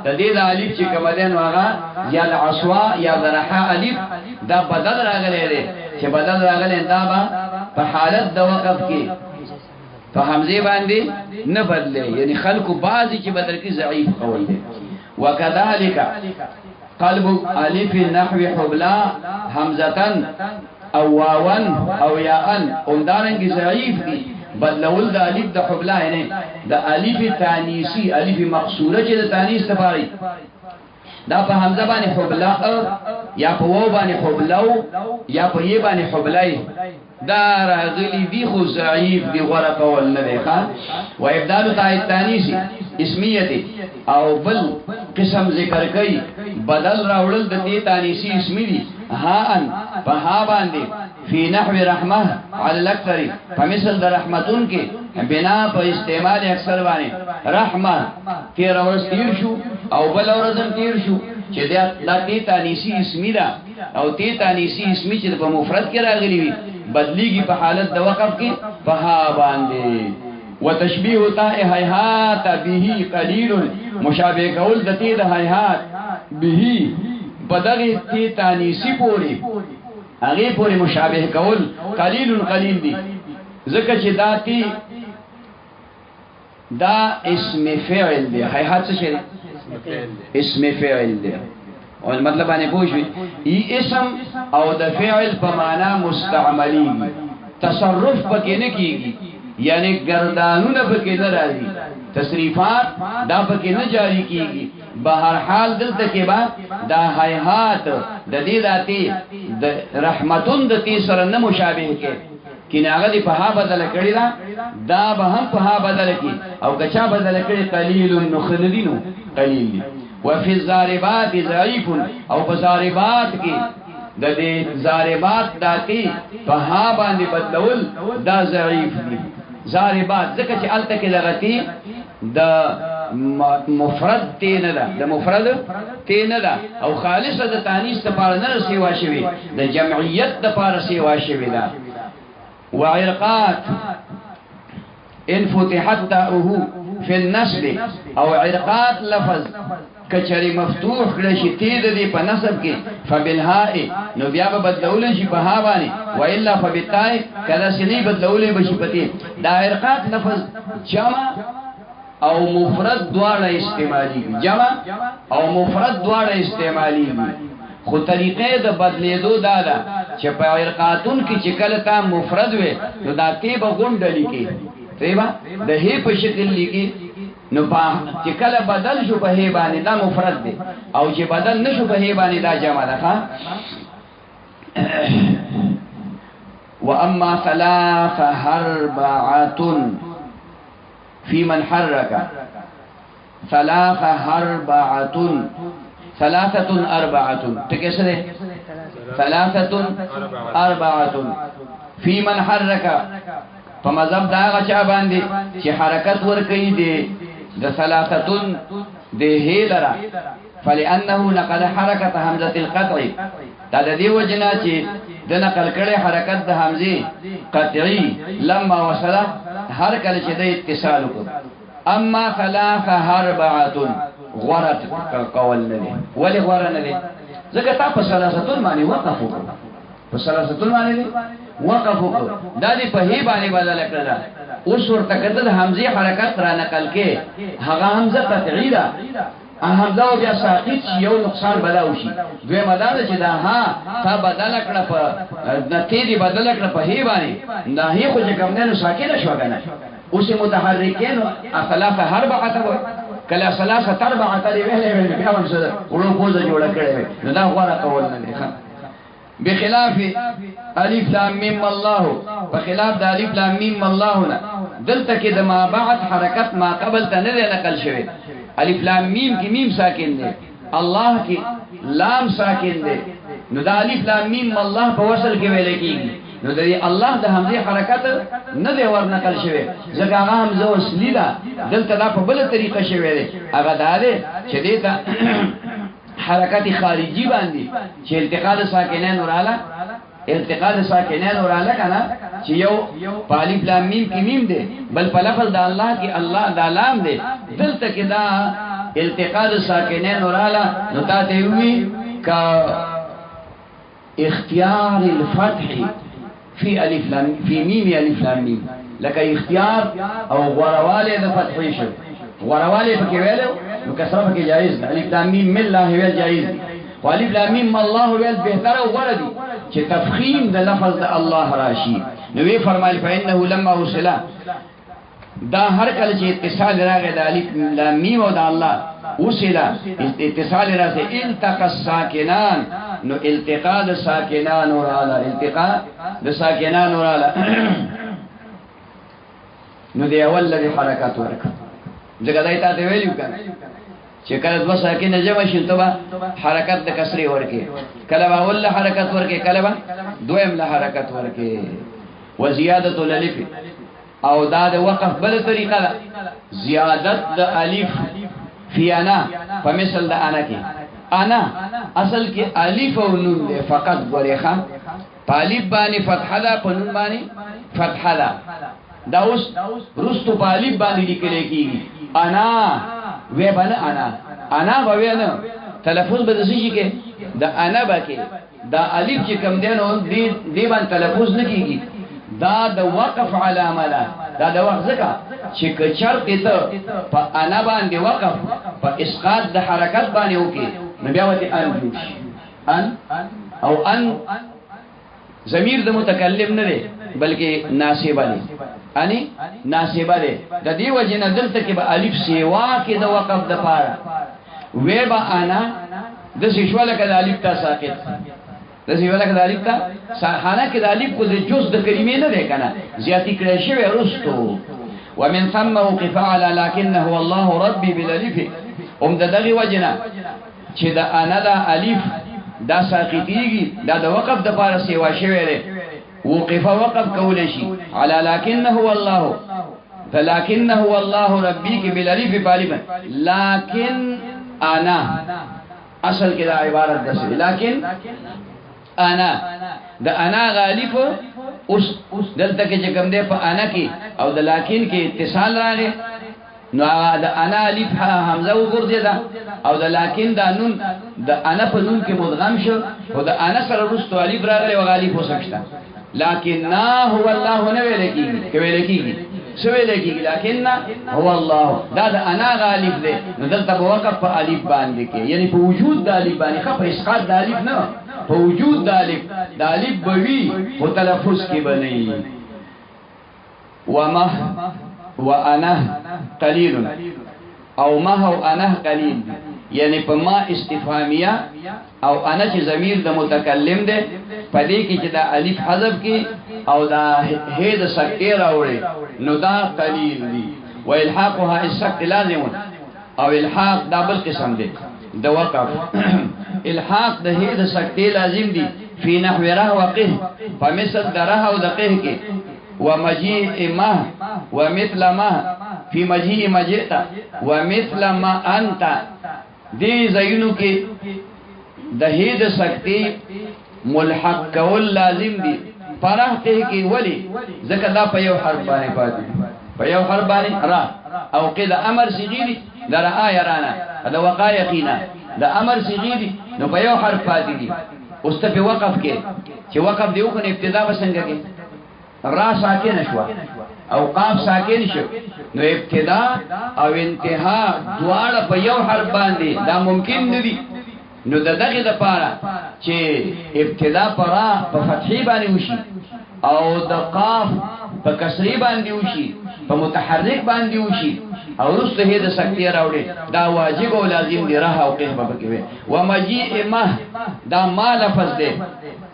دا دید علیب چی کمدین واغا یا دا عصواء یا دا رحا علیب دا بدل راگلے دے چی بدل راگلے دا با پا حالت دا وقف کی فحمزه باندې نه بدله یعنی خلق بعضی چې بدل کی ضعیف قول دي وکذالک قلب الف النحو حبلا همزه او واوا او یاء اومدارنګ ضعیف دي بدلول د الف د حبلا نه د الف تانیسی الف مقصوره چې د تانیس تفاری دا په حمزه باندې حبلا یا په واو باندې حبلاو یا په ی باندې حبلای دا راغلی دی خو ضعیف دی غره قول نه دی ښا و ابدال تای تانیسی اسمیه او بل قسم ذکر کوي بدل راوړل د دې تانیسی اسمی دی ها ان په ها باندې فی نحو رحمه علی الاکثر فمثل د رحمتون کې بنا په استعمال اکثر باندې رحمه تیر ورځ تیر شو او بل ورځ تیر شو چې دا دې تانیسی اسمی دا او دې تانیسی اسمی چې په مفرد کې راغلی وي بدلیږي په حالت د وقف کې په ها باندې وتشبیه تاء هیهات به قلیل مشابه کول د دې د هیهات به بدغه تی تانیسی پوری هغه پوری مشابه کول قلیل قلیل دی ځکه چې داتی دا اسم فعل دی هیهات څه شي اسم فعل دی او مطلب باندې پوښوي ای اسم او د فعل په معنا مستعملی تصرف پکې نه کیږي یعنی گردانونه پکې نه راځي تصریفات دا پکې نه جاری کیږي بهر حال دلته کې با دا هیهات د دې ذاتی د رحمتون د تی سره نه مشابه کې کیناغه دی په ها بدل کړی دا به هم په ها بدل کی او کچا بدل کړی قلیل نخلدینو قلیل دی وفي الزاربات ضعيف او بزاربات کی د دې زاربات داتی په ها باندې بدلول دا ضعیف دي زاربات ځکه چې الته کې لغتی د مفرد تی نه ده د مفرد تی نه ده او خالصه د تانیث لپاره نه سیوا شوی د جمعیت لپاره سیوا شوی ده وعرقات ان فتحت تاؤه فی النصب او عرقات لفظ کچری مفتوح کړي شي تید دی په نسب کې فبالهاء نو بیا به بدلول شي په ها باندې و الا فبالتاء کله سنی بدلول بشي پتی دا عرقات لفظ جمع او مفرد دواړه استعمالي جمع او مفرد دواړه استعمالي خو طریقې د بدلیدو دا ده چې په عرقاتون کې چې کله تا مفرد وي نو دا تی به غونډلی کې تیبا د هی په شکل لیکي نو چې کله بدل شو په هی باندې دا مفرد دی او چې بدل نشو په هی باندې دا جمع ده واما ثلاث اربعه في من حرك ثلاث اربعه ثلاثه اربعه ټکه سره ثلاثه اربعه في من حرك په مذهب دا غچا باندې چې حرکت ور کوي دي د ثلاثتون د هیلرا فلانه نقل حرکت حمزه القطع دا د دې وجنا چې د نقل کړي حرکت د حمزه قطعي لما وصل هر کله چې د اتصال وکړ اما ثلاثه اربعه غرت قول نه ولي غره نه ځکه تا په ثلاثتون باندې وقف وکړ په ثلاثتون باندې وقف دا دې په هی باندې بدل کړل اوس ورته کده حمزه حرکت را نقل کې هغه حمزه قطعی ده حمزه او بیا ساقط یو نقصان بداو شي دوی مدار چې دا ها تا بدل کړ په نتیجه بدل کړ په هی باندې دا هی خو چې کوم نه ساکن شو کنه اوس متحرکین ثلاثه اربعه کله ثلاثه اربعه تری ویلې بیا هم سره ورو پوزه جوړه کړې نو دا غوړه کول نه دي بخلاف الف لام میم الله بخلاف د الف لام میم الله نه دلته کې د ما بعد حرکت ما قبل ته نه نقل شوی الف لام میم کی میم ساکن دے اللہ کی لام ساکن دے نو دا الف لام میم الله په وصل کې ویل کیږي نو دا الله د حمزه حرکت نه دی ور نقل شوی ځکه هغه حمزه وصلی ده دلته دا په بل طریقه شوی دی هغه دا دی چې دې حرکت خارجي باندې چې التقاء ساکنین وراله التقاء ساکنین وراله کنه چې یو الف لام میم کی میم دی بل په لفظ د الله کې الله د لام دی دلته کې دا التقاء ساکنین وراله نو تاسو وی کا اختیار الفتح فی الف لام فی میم الف لام میم لکه اختیار او غرواله د فتح شو غرواله پکې ویلو نو کسره پکې جایز ده الف لام میم الله ویل جایز دي والف لام میم الله ویل بهتره او غوړه دي چې تفخیم د لفظ د الله راشي نو وی فرمایل فإنه لما وصل دا هر کله چې اتصال راغی د الف لام میم او د الله وصل اتصال راځي التقى الساکنان نو التقاء د ساکنان وراله التقاء د ساکنان وراله نو دی اول لري حرکت ورکړه ځکه دای ته ویلو کنه چې کله د ساکنه جمع شي ته حرکت د کسری ورکه کله اول حرکت ورکه کله دویم له حرکت ورکه وزیاده الالف او دا د وقف بل طریقه ده زیادت د الف فی انا په مثل د انا کې انا اصل کې الف او نون ده فقط ورخه طالب باندې فتحه ده په نون باندې فتحه ده دا اوس رستو په الف باندې لیکل کېږي انا وی باندې انا به نه تلفظ به د شي کې د انا بکې دا الف چې کوم دی نو دی باندې تلفظ نه کېږي دا د وقف علامه ده دا د وقف ځکه چې کچرت ته په انا باندې وقف په اسقاط د حرکت باندې وکي نو بیا وته ان جوش ان او ان ضمیر د متکلم نه دی بلکې ناسبه دی اني ناسبه ده د دې وجنه دلته کې به الف سیوا کې د وقف د پاره وې با انا د شیشواله کې د الف تا ساقط د شیشواله کې د الف تا ساحانه کې د الف کو د جز د کلمې نه ده کنه زیاتی کړی شوی رستو ومن ثم وقف على لكنه والله ربي بالالف دغه وجنه چې د انا د الف دا ساقطيږي دا د وقف د پاره سیوا شوی ده وقف وقف کول شي على لكنه والله فلكنه والله ربيك بالالف بالغ لكن انا اصل کې دا عبارت ده لكن انا د انا غالب اوس دلته کې چې کوم ده په انا کې او د لكن کې اتصال راغی نو د انا الف حمزه وګرځیدا او د لكن د نون د انا په نون کې مدغم شو او د انا سره رستو الف راغلی او غالب وسکتا لكن هو الله نه ویل کیږي ویل کیږي سو ویل کیږي لكن هو الله دا د انا غالب دی نو دلته په وقف په الف باندې کې یعنی په وجود د الف باندې خو په اسقاط د الف نه په وجود د الف بوي او تلفظ کې بنئ وما وانا قليل او ما هو انا قليل یعنی په ما استفهامیه او انا چې ضمیر د متکلم دی پدې کې چې دا الف حذف کې او دا هي د سکته راوړي نو دا قلیل دي والحاقها السکت لازم او الحاق دا بل قسم دی د وقف الحاق د هي د سکته لازم دي فی نحو ره وقه فمثل دره او دقه کې ومجيء ما ومثل ما في مجيء مجئت ومثل ما انت دې زینو کې د هید سکتی ملحق کول لازم دي پرهته کې ولی ځکه دا په یو حرف باندې پاتې په یو حرف باندې را او قید امر سیغیری در آیرانا دا وقایقینا دا امر سیغیری نو په یو حرف پاتې دي اوس ته په وقف کې چې وقف دی وکړي ابتدا بسنګ کې را ساکن شو او قاف ساکن شو نو ابتدا او انتها دواړه په یو حرف باندې دا ممکن ندي نو دغه د پاره چې ابتدا پرا په فتحي باندې وشي او د قاف په کسری باندې وشي په متحرک باندې وشي او رسته د سکتی راوړي دا واجب او لازم دی راه او قسمه پکې وي و مجيء ما دا ما لفظ دی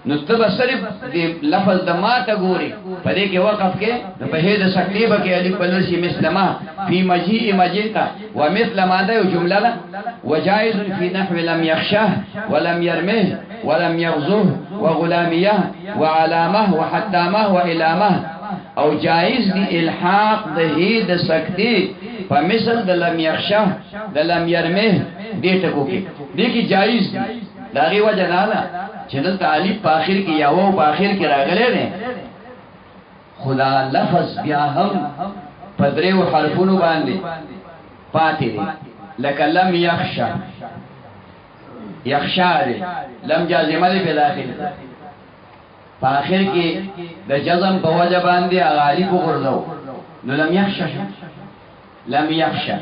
نو تب صرف دی لفظ د ما ته ګوري په دې کې وقف کې نو په هې د سکتی بکې الف بلشي مثلما فی مجيء مجيتا ومثل ما دا یو جمله ده وجائز فی نحو لم يخشه ولم يرمه ولم يغزه وغلاميه وعلامه وحتامه والامه او جائز دی الحاق د هې د سکتی په مثل د لم يخشه د لم يرمه دې ټکو کې دې کې جائز دی داغي وجه نه ده چې د تعلیف په اخر کې یا و په اخر کې راغلي نه خدا لفظ بیا هم پدریو حرفونو باندې پاتې دي لکه لم يخشى يخشى لم جازمه دی په اخر په اخر کې د جزم په وجه باندې غالب وګرځاو نو لم يخشى لم يخشى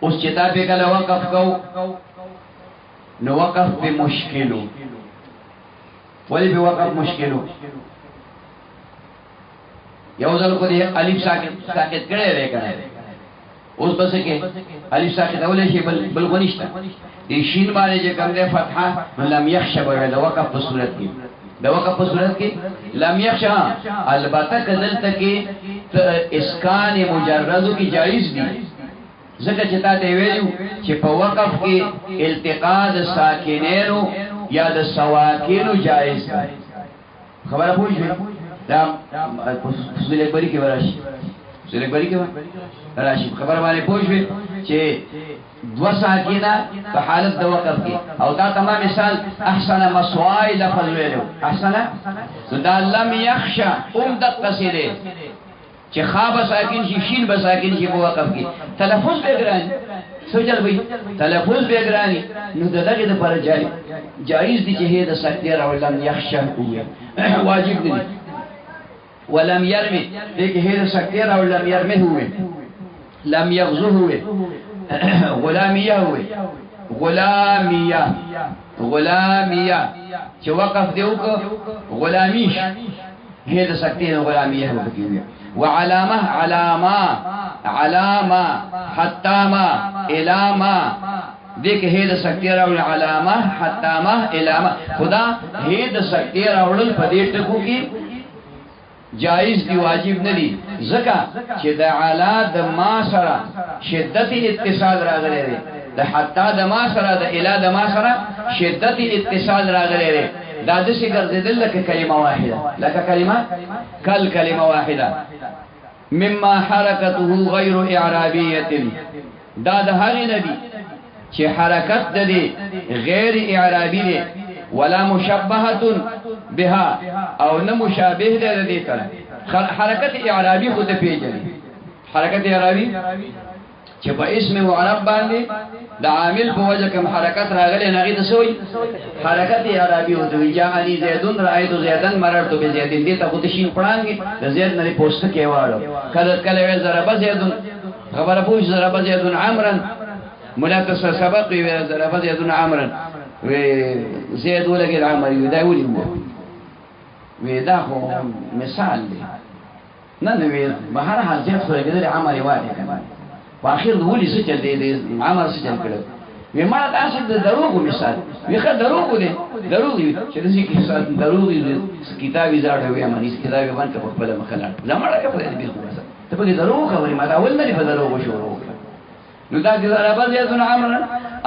اوس چې تا په کله وقف کو نو وقف به مشکلو ولی به وقف مشکلو یو ځل کو دی الف ساکت کړي لري کنه اوس بس کې الف ساکت اولې شی بل غنښت دي شین باندې چې کوم ده فتحه لم يخشى به د وقف په صورت کې د وقف په صورت کې لم يخشى البته کدل تکي اسکان مجردو کی جائز دي ځکه چې تا ته ویلو چې په وقف کې التقاء د ساکنینو یا د سواکینو جائز ده خبره پوښتنه دا فصل اکبری کې وراشي فصل اکبری کې وراشي خبره باندې پوښتنه چې دو ساکینا په حالت د وقف کې او دا تمام مثال احسن مسوای لفظ ویلو احسن دا لم يخشى د قصیده چې خواب ساکن شي شین به ساکن شي په وقف کې تلفظ به ګرانی سوچل وي تلفظ به ګرانی نو دغه د پر جایز دي چې هي د سکتي او لم يخشى واجب دي ولم يرمي دغه هي د سکتي او لم يرمي هو لم يغزه هو غلاميه هو غلاميه چې وقف دیو کو غلامیش هي د سکتي او غلاميه هو بکیږي وعلامه علامه حتى ما الى ما دیکھ ہے د سکتی راول علامه حتى ما الى ما خدا ہے د سکتی راول پدې ټکو کې جائز دی واجب نه دی زکه چې د علا د ما سره شدت اتصال راغلی دی د حتی د ما سره د الى د ما سره شدت اتصال راغلی دی دا د څه ګرځیدل لکه کلمه واحده لکه کلمه واحده مما حرکته غیر اعرابیه دا د هغه نبی چې حرکت د دې غیر اعرابی دی ولا مشبهه بها او نه مشابه ده د دې سره حرکت اعرابی خو ته پیژني حرکت اعرابی چې په اسم معرب باندې د عامل په وجه کوم حرکت راغلی نه غي د سوی حرکت اعرابی او د جاءنی زیدون رایت زیدن مررت بزیدن دي ته خو تشین پړانګي د زید نه پوسټ کې واړو کله ضرب زیدون خبره پوښ ضرب زیدون عمرا ملاتس سبق وی ضرب زیدون عمرا و زید ولګي عمر دا ولي وی دا خو مثال دی نه وی بهر حال زید خو لګي عمر واحد کنه واخر ولي څه چل دی عمر څه چل کړو وی ما تاسو د دروغ مثال وی خه دروغ دی چې دې کیسه دروغ دی کتابي زړه وی اماني کتابي باندې په خپل مخاله زموږه په دې به خلاصه ته په دروغ خبرې ما دا ول نه په دروغ شروع نو دا چې ضرب زیدون عمر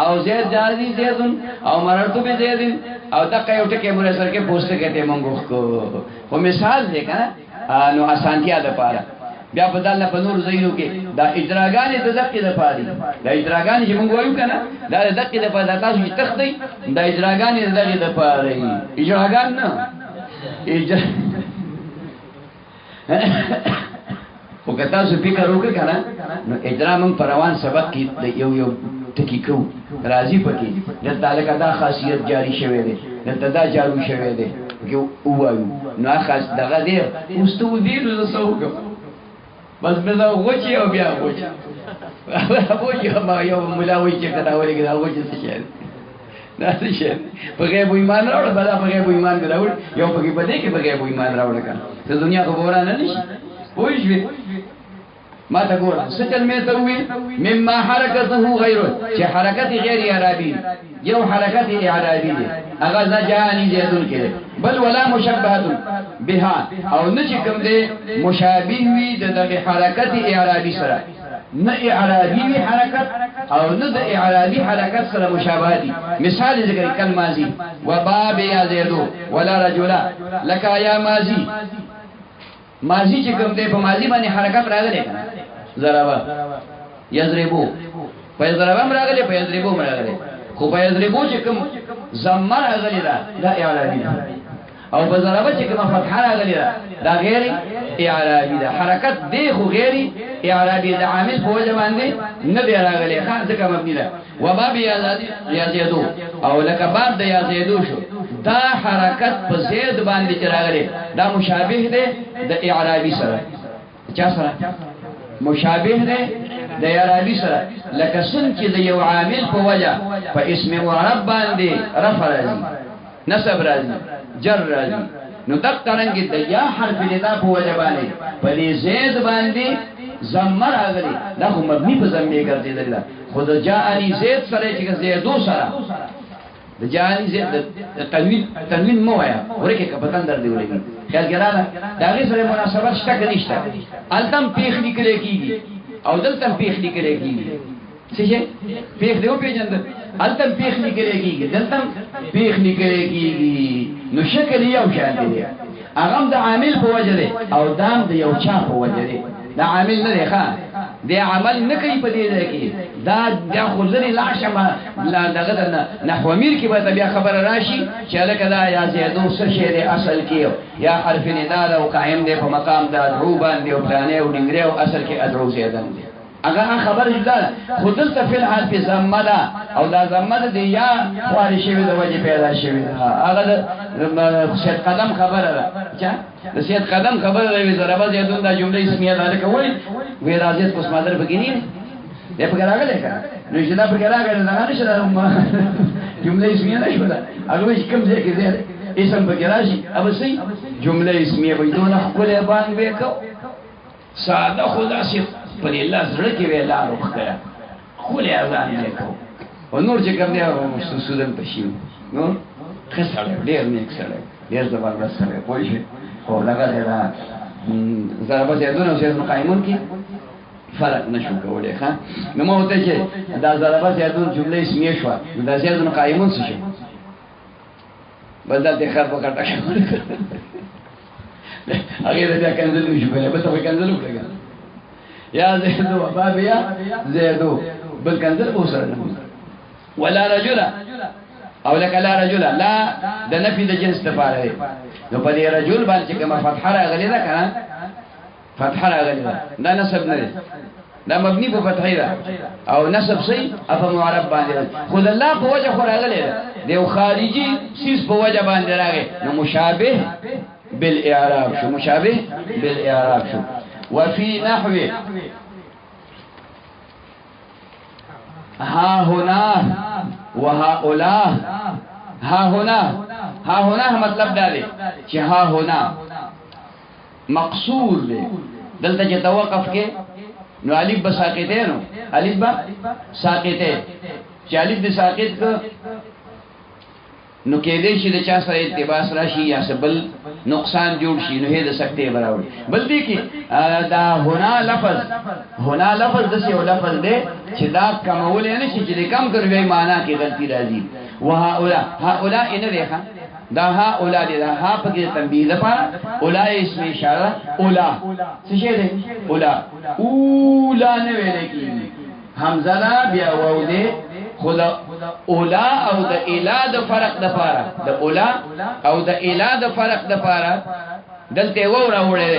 او زید جازي زیدون او مررتو به زیدین او دا یو ټکی مور سره کې پوسټ کېته مونږ کو و مثال دی کنه نو اسانتیا ده پاره بیا په دالله په نور زینو کې دا اجراګانې د دقیق د پاره دا اجراګانې چې مونږ وایو کنه دا د دقیق د پاره تاسو چې تختی دا اجراګانې د دقیق د پاره اجراګان نه او که تاسو فکر وکړئ کنه نو اجرا من پروان سبق کې یو ټکی کو راضی پکې د تعلق دا خاصیت جاری شوه دی دلته دا جارو شوی دی ووایو نو خاص دغه دی اوس ته ودیلو زه څه وکړم بس مې دا وچې او بیا وچې وچې ما یو ملا وایي چې که دا ولګېد دا وچې څه شی دا څه شی په غیب ایمان راوړه بلا په غیب ایمان دې راوړ یو پکې په دې کې په غیب ایمان راوړه که ته دنیا خو به ورانه نه شي پوه شوې ما ته ګوره څه چل مې ته ووي مما حرکته غیره چې حرکت غیر اعرابي یو حرکت اعرابي دی هغه زجانی زیدون کې بل ولا مشبهه بها او نه چې کوم دی مشابه وي د دغه حرکت اعرابي سره نه اعرابي وي حرکت او نه د اعرابي حرکت سره مشابه دي مثال ذکر کل ماضی وباب یا زیدو ولا رجلا لك یا ماضی چې کوم دی په ماضی باندې حرکت راغلی کنه ضربا یضربو په ضربا راغلی په یضربو راغلی خو په یضربو چې کوم ضمه راغلی دا اعرابي او په ضربه چې کوم فتحه راغلی دا غیر اعرابي ده حرکت دی خو غیر اعرابي ده عامل په وجه باندې نه دی راغلی خاص ځکه مبني ده وباب یا زیدو او لکه باب د یا زیدو شو دا حرکت په زید باندې چې راغلی دا مشابه ده د اعرابي سره چا سره مشابه ده د اعرابي سره لکه څنګه چې د یو عامل په وجه په اسم معرب باندې رفع راځي نصب راځي جر راځي نو دقرنګ د یا حرف ندا په وجه باندې په دې زید باندې ضمه راغلی دا خو مبني په ضمه ګرځیدل خود جاءني زید سره چې زیدو سره د جاءني زید تنوین مو وایا ورکه کپتان در دی ولګي خیال ګراله دا غي سره مناسبت شته کې نشته التم پیخ لیکل کیږي او دلته پیخ لیکل کیږي څه شي پیخ دیو پیجند التم پیخ لیکل کیږي دلته پیخ لیکل کیږي نو شکل یو شان دی هغه د عامل په وجه دی او دام د یو چا په وجه دی دا عامل نه دی ښا دی عمل نه کوي په دې کې دا خو لري لاشه لا دغه نحو امیر کې به بیا خبر راشي چې لکه دا یا زیدو څه شی دی اصل کې یا حرف ندا او قائم دی په مقام د ادعو باندې او پلانې او ډنګره او اصل کې ادعو زیدن دی اگر خبر جدا خودل ته فعل حال په ضمه ده او دا ضمه ده یا خواري شوی د وجه پیدا شوی هغه د سید قدم خبره ده چا د سید قدم خبره ده ضربه زیدون دا جمله اسمیه ده لکه وای وی راځي کوم مادر بګینی دې په راغله لکه نو چې دا په راغله نه نشه جمله اسمیه نه شو ده هغه کوم ځای کې ده اسم په راشي ابسي جمله اسمیه وي دونه خپل باندې وکاو ساده خدا سي پر الله زړه کې ویلا روخه خپل اذان وکاو او نور چې کوم دی سودن پښیو نو خسړ ډیر نیک سره ډیر زبردست سره پوه خو لګا ده ضربه زیدونه زیدونه قائمون کې فرق نشو کولای ښا نو مو ته چې دا ضربه زیدون جمله اسمیه شو دا زیدونه قائمون څه شي بدل ته خر په کټه هغه دې کنځل شو کنه به ته کنځل وکړه یا زیدو باب یا زیدو بل کنځل اوسره ولا رجل او لك لا رجل لا د نفي د جنس لپاره دی نو په دې رجل باندې کومه فتحه راغلي ده کنه فتحه راغلي ده دا نسب نه دا مبني په فتحه ده او نسب سي اف معرب باندې خود الله په وجه خو راغلي ده دیو خارجي سیس په وجه باندې راغی نو مشابه بالاعراب شو مشابه بالاعراب شو وفي نحو ها هنا وهؤلاء ها هنا مطلب دا دی چې ها هنا مقصور دی دلته چې توقف کې نو الف بساقته نو الف با ساقته چې الف د ساقط نو کې دې شي د چا سره اتباس راشي یا سبل نقصان جوړ شي نو هې د سکته برابر بل دې کې دا هنا لفظ د څه لفظ دی چې دا کمول نه شي چې کم کړوي معنا کې غلطي راځي هؤلاء ان ریخه دا هؤلاء دي دا ها په کې تنبیه لپاره اولای اسم اشاره اولا څه شي دی اولا نه ویل کېږي حمزه لا بیا واو دی خدا اولا او د الا د فرق د پاره د اولا او د الا د فرق د پاره دلته و راوړل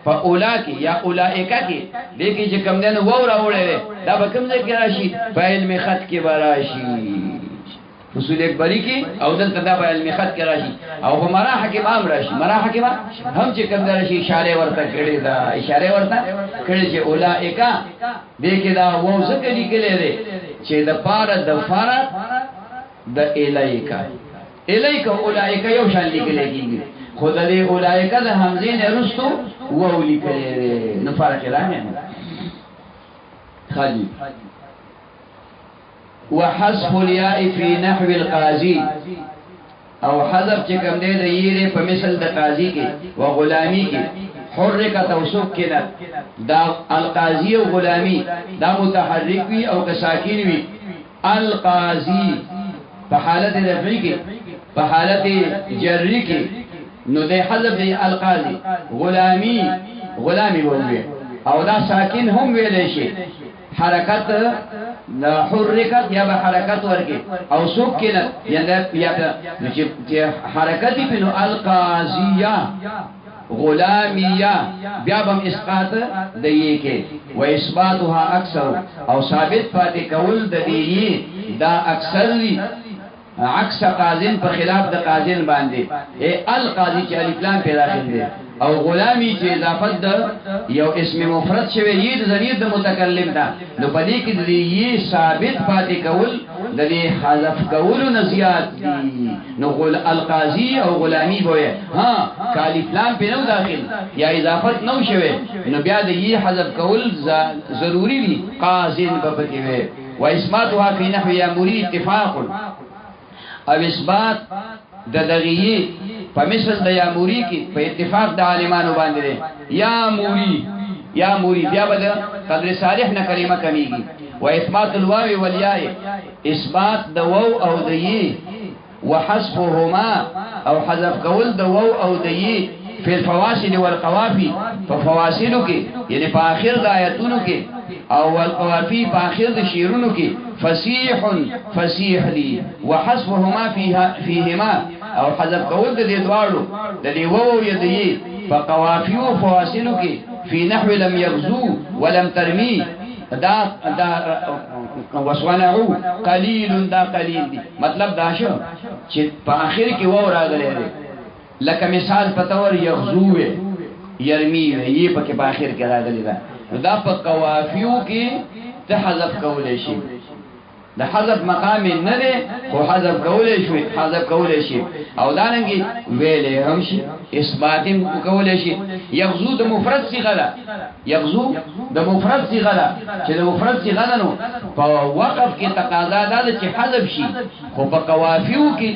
په اولا کې یا اولائکه کې دغه چې کوم دنه و راوړل دا به کوم ځای کې راشي په علم خط کې به راشي اصول اکبری کې او دلته دا بیان مخت کې راشي او په مراحه کې عام راشي مراحه کې هم چې کوم راشي اشاره ورته کړي دا اشاره ورته کړي چې اولائکا دې کې دا وو څه لیکلې ده چې د پاره د فرق د الایکا الایکا اولائکا یو شان لیکلې کېږي خود دې اولائکا د حمزه نه رستو وو لیکلې ده نو فرق راځي خالي وحذف الياء في نحو القاضي او حذف چې کوم دی د یې په مثل د قاضي کې او غلامی کې حرکت او سکن دا القاضي او غلامی دا متحرک وي او که ساکن وي القاضي په حالت رفعی کې په حالت جری کې نو د حذف دی القاضي غلامی ووي او دا ساکن هم ویل شي حرکت دا حرکت یا به حرکت ورکی او سکنت یا حرکتی پینو القاضیہ غلامیہ بیابم اسقاط دیئے کے و اثباتها اکثر او ثابت پاتے کول دیئے دا اکثر لی عکس قاضین پر خلاف دا قاضین باندے اے القاضی چی الفلام پیدا خندے او غلامی چې اضافت د یو اسم مفرد شوی یی د ضمیر د متکلم دا نو پدې کې د یی ثابت پاتې کول د دې حذف کول نه زیات دي نو قول القاضی او غلامی وای ها کالف لام په نو داخل یا اضافت نو شوی نو بیا د یی حذف کول ضروری دي قاضین په پکې وي و اسماتها فی نحو یامری اتفاق او اثبات د دغیه په مثل د یاموری کې په اتفاق د عالمانو باندې یا موری بیا بد قدر صالح نه کلمه کمیږي و اثبات الواو والیاء اثبات د واو او د ی وحذفهما او حذف کول د واو او د ی فی الفواصل والقوافی ففواصل کې یعنی په اخر د آیاتونو کې او القوافی په اخر د شعرونو کې فصیح لی وحذفهما فيهما او حذف کول د دې دواړو د دې وو یا د ی په قوافی او فواصل کې فی نحو لم یغزو ولم ترمی دا وسونعو قلیل دا قلیل دی مطلب دا شو چې په اخر کې وو راغلی دی لکه مثال پتور یغزو یرمی یی په کې په اخر کې راغلی دا په قوافیو کې ته حذف کولای شي د حذف مقام نه ده خو حذف کولای شي او دانګي ویلې هم شي اثبات کولای شي یغزو د مفرد صيغه ده یغزو د مفرد صيغه ده چې د مفرد صيغه ده نو په وقف کې تقاضا ده چې حذف شي خو په قوافیو کې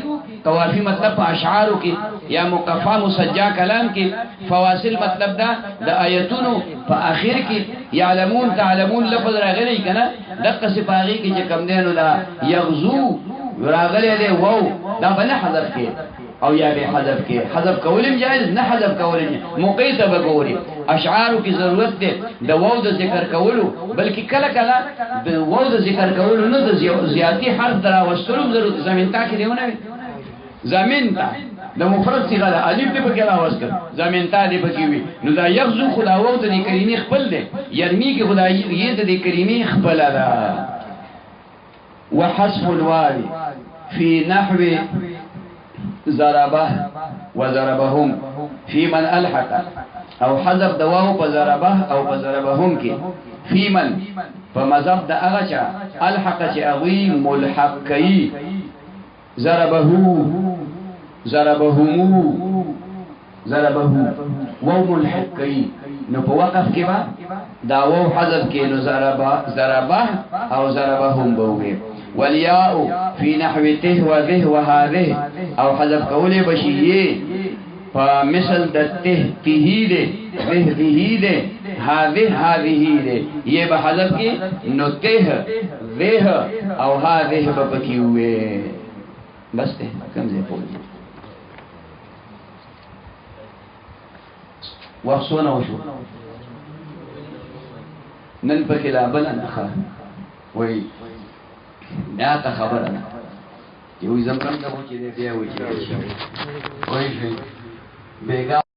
قوافی مطلب په اشعارو کې یا مقفا مسجع کلام کې فواصل مطلب ده د آیتونو په اخر کې یعلمون تعلمون لفظ راغلی کنه دغه صفاغي کې چې کم دینو دا یغزو راغلی دی وو دا بل حذف کې او یا به حذف کې حذف کولم جائز نه حذف کولم مقیته بګوري اشعارو کې ضرورت ده د وو د ذکر کولو بلکې کله کله د وو د ذکر کولو نه د زیاتی حرف درا وستلو ضرورت زمين تا کې دیونه زمين تا د مفرد صيغه ده الف دې پکې راوستل زمين تا دې پکې وي نو دا یغزو خدا وو د کریمه خپل ده یرمی کې خدای یې د کریمه خپل ده وحذف الواو في نحو ضربه وضربهم في من الحق او حذف د واو په ضربه او په ضربهم کې في من په مذهب د هغه چا الحق چې هغه ملحق کوي ضربه وو ملحق کوي نو په وقف کې با دا وو حذف کې نو ضربه او ضربهم بوي والياء في نحو ته وذه وهذه او حذف کوله بشیه فمثل د ته تهیده ذهیده هذه ده یہ به حذف کې نو ته ذه او هذه په پکې وې بس ته کوم ځای پوهې وښونه وشو نن پکې لا بل نه ښه وای بیا ته خبره ده یو زم کوم ته و چې بیا و چې وای شي بیګا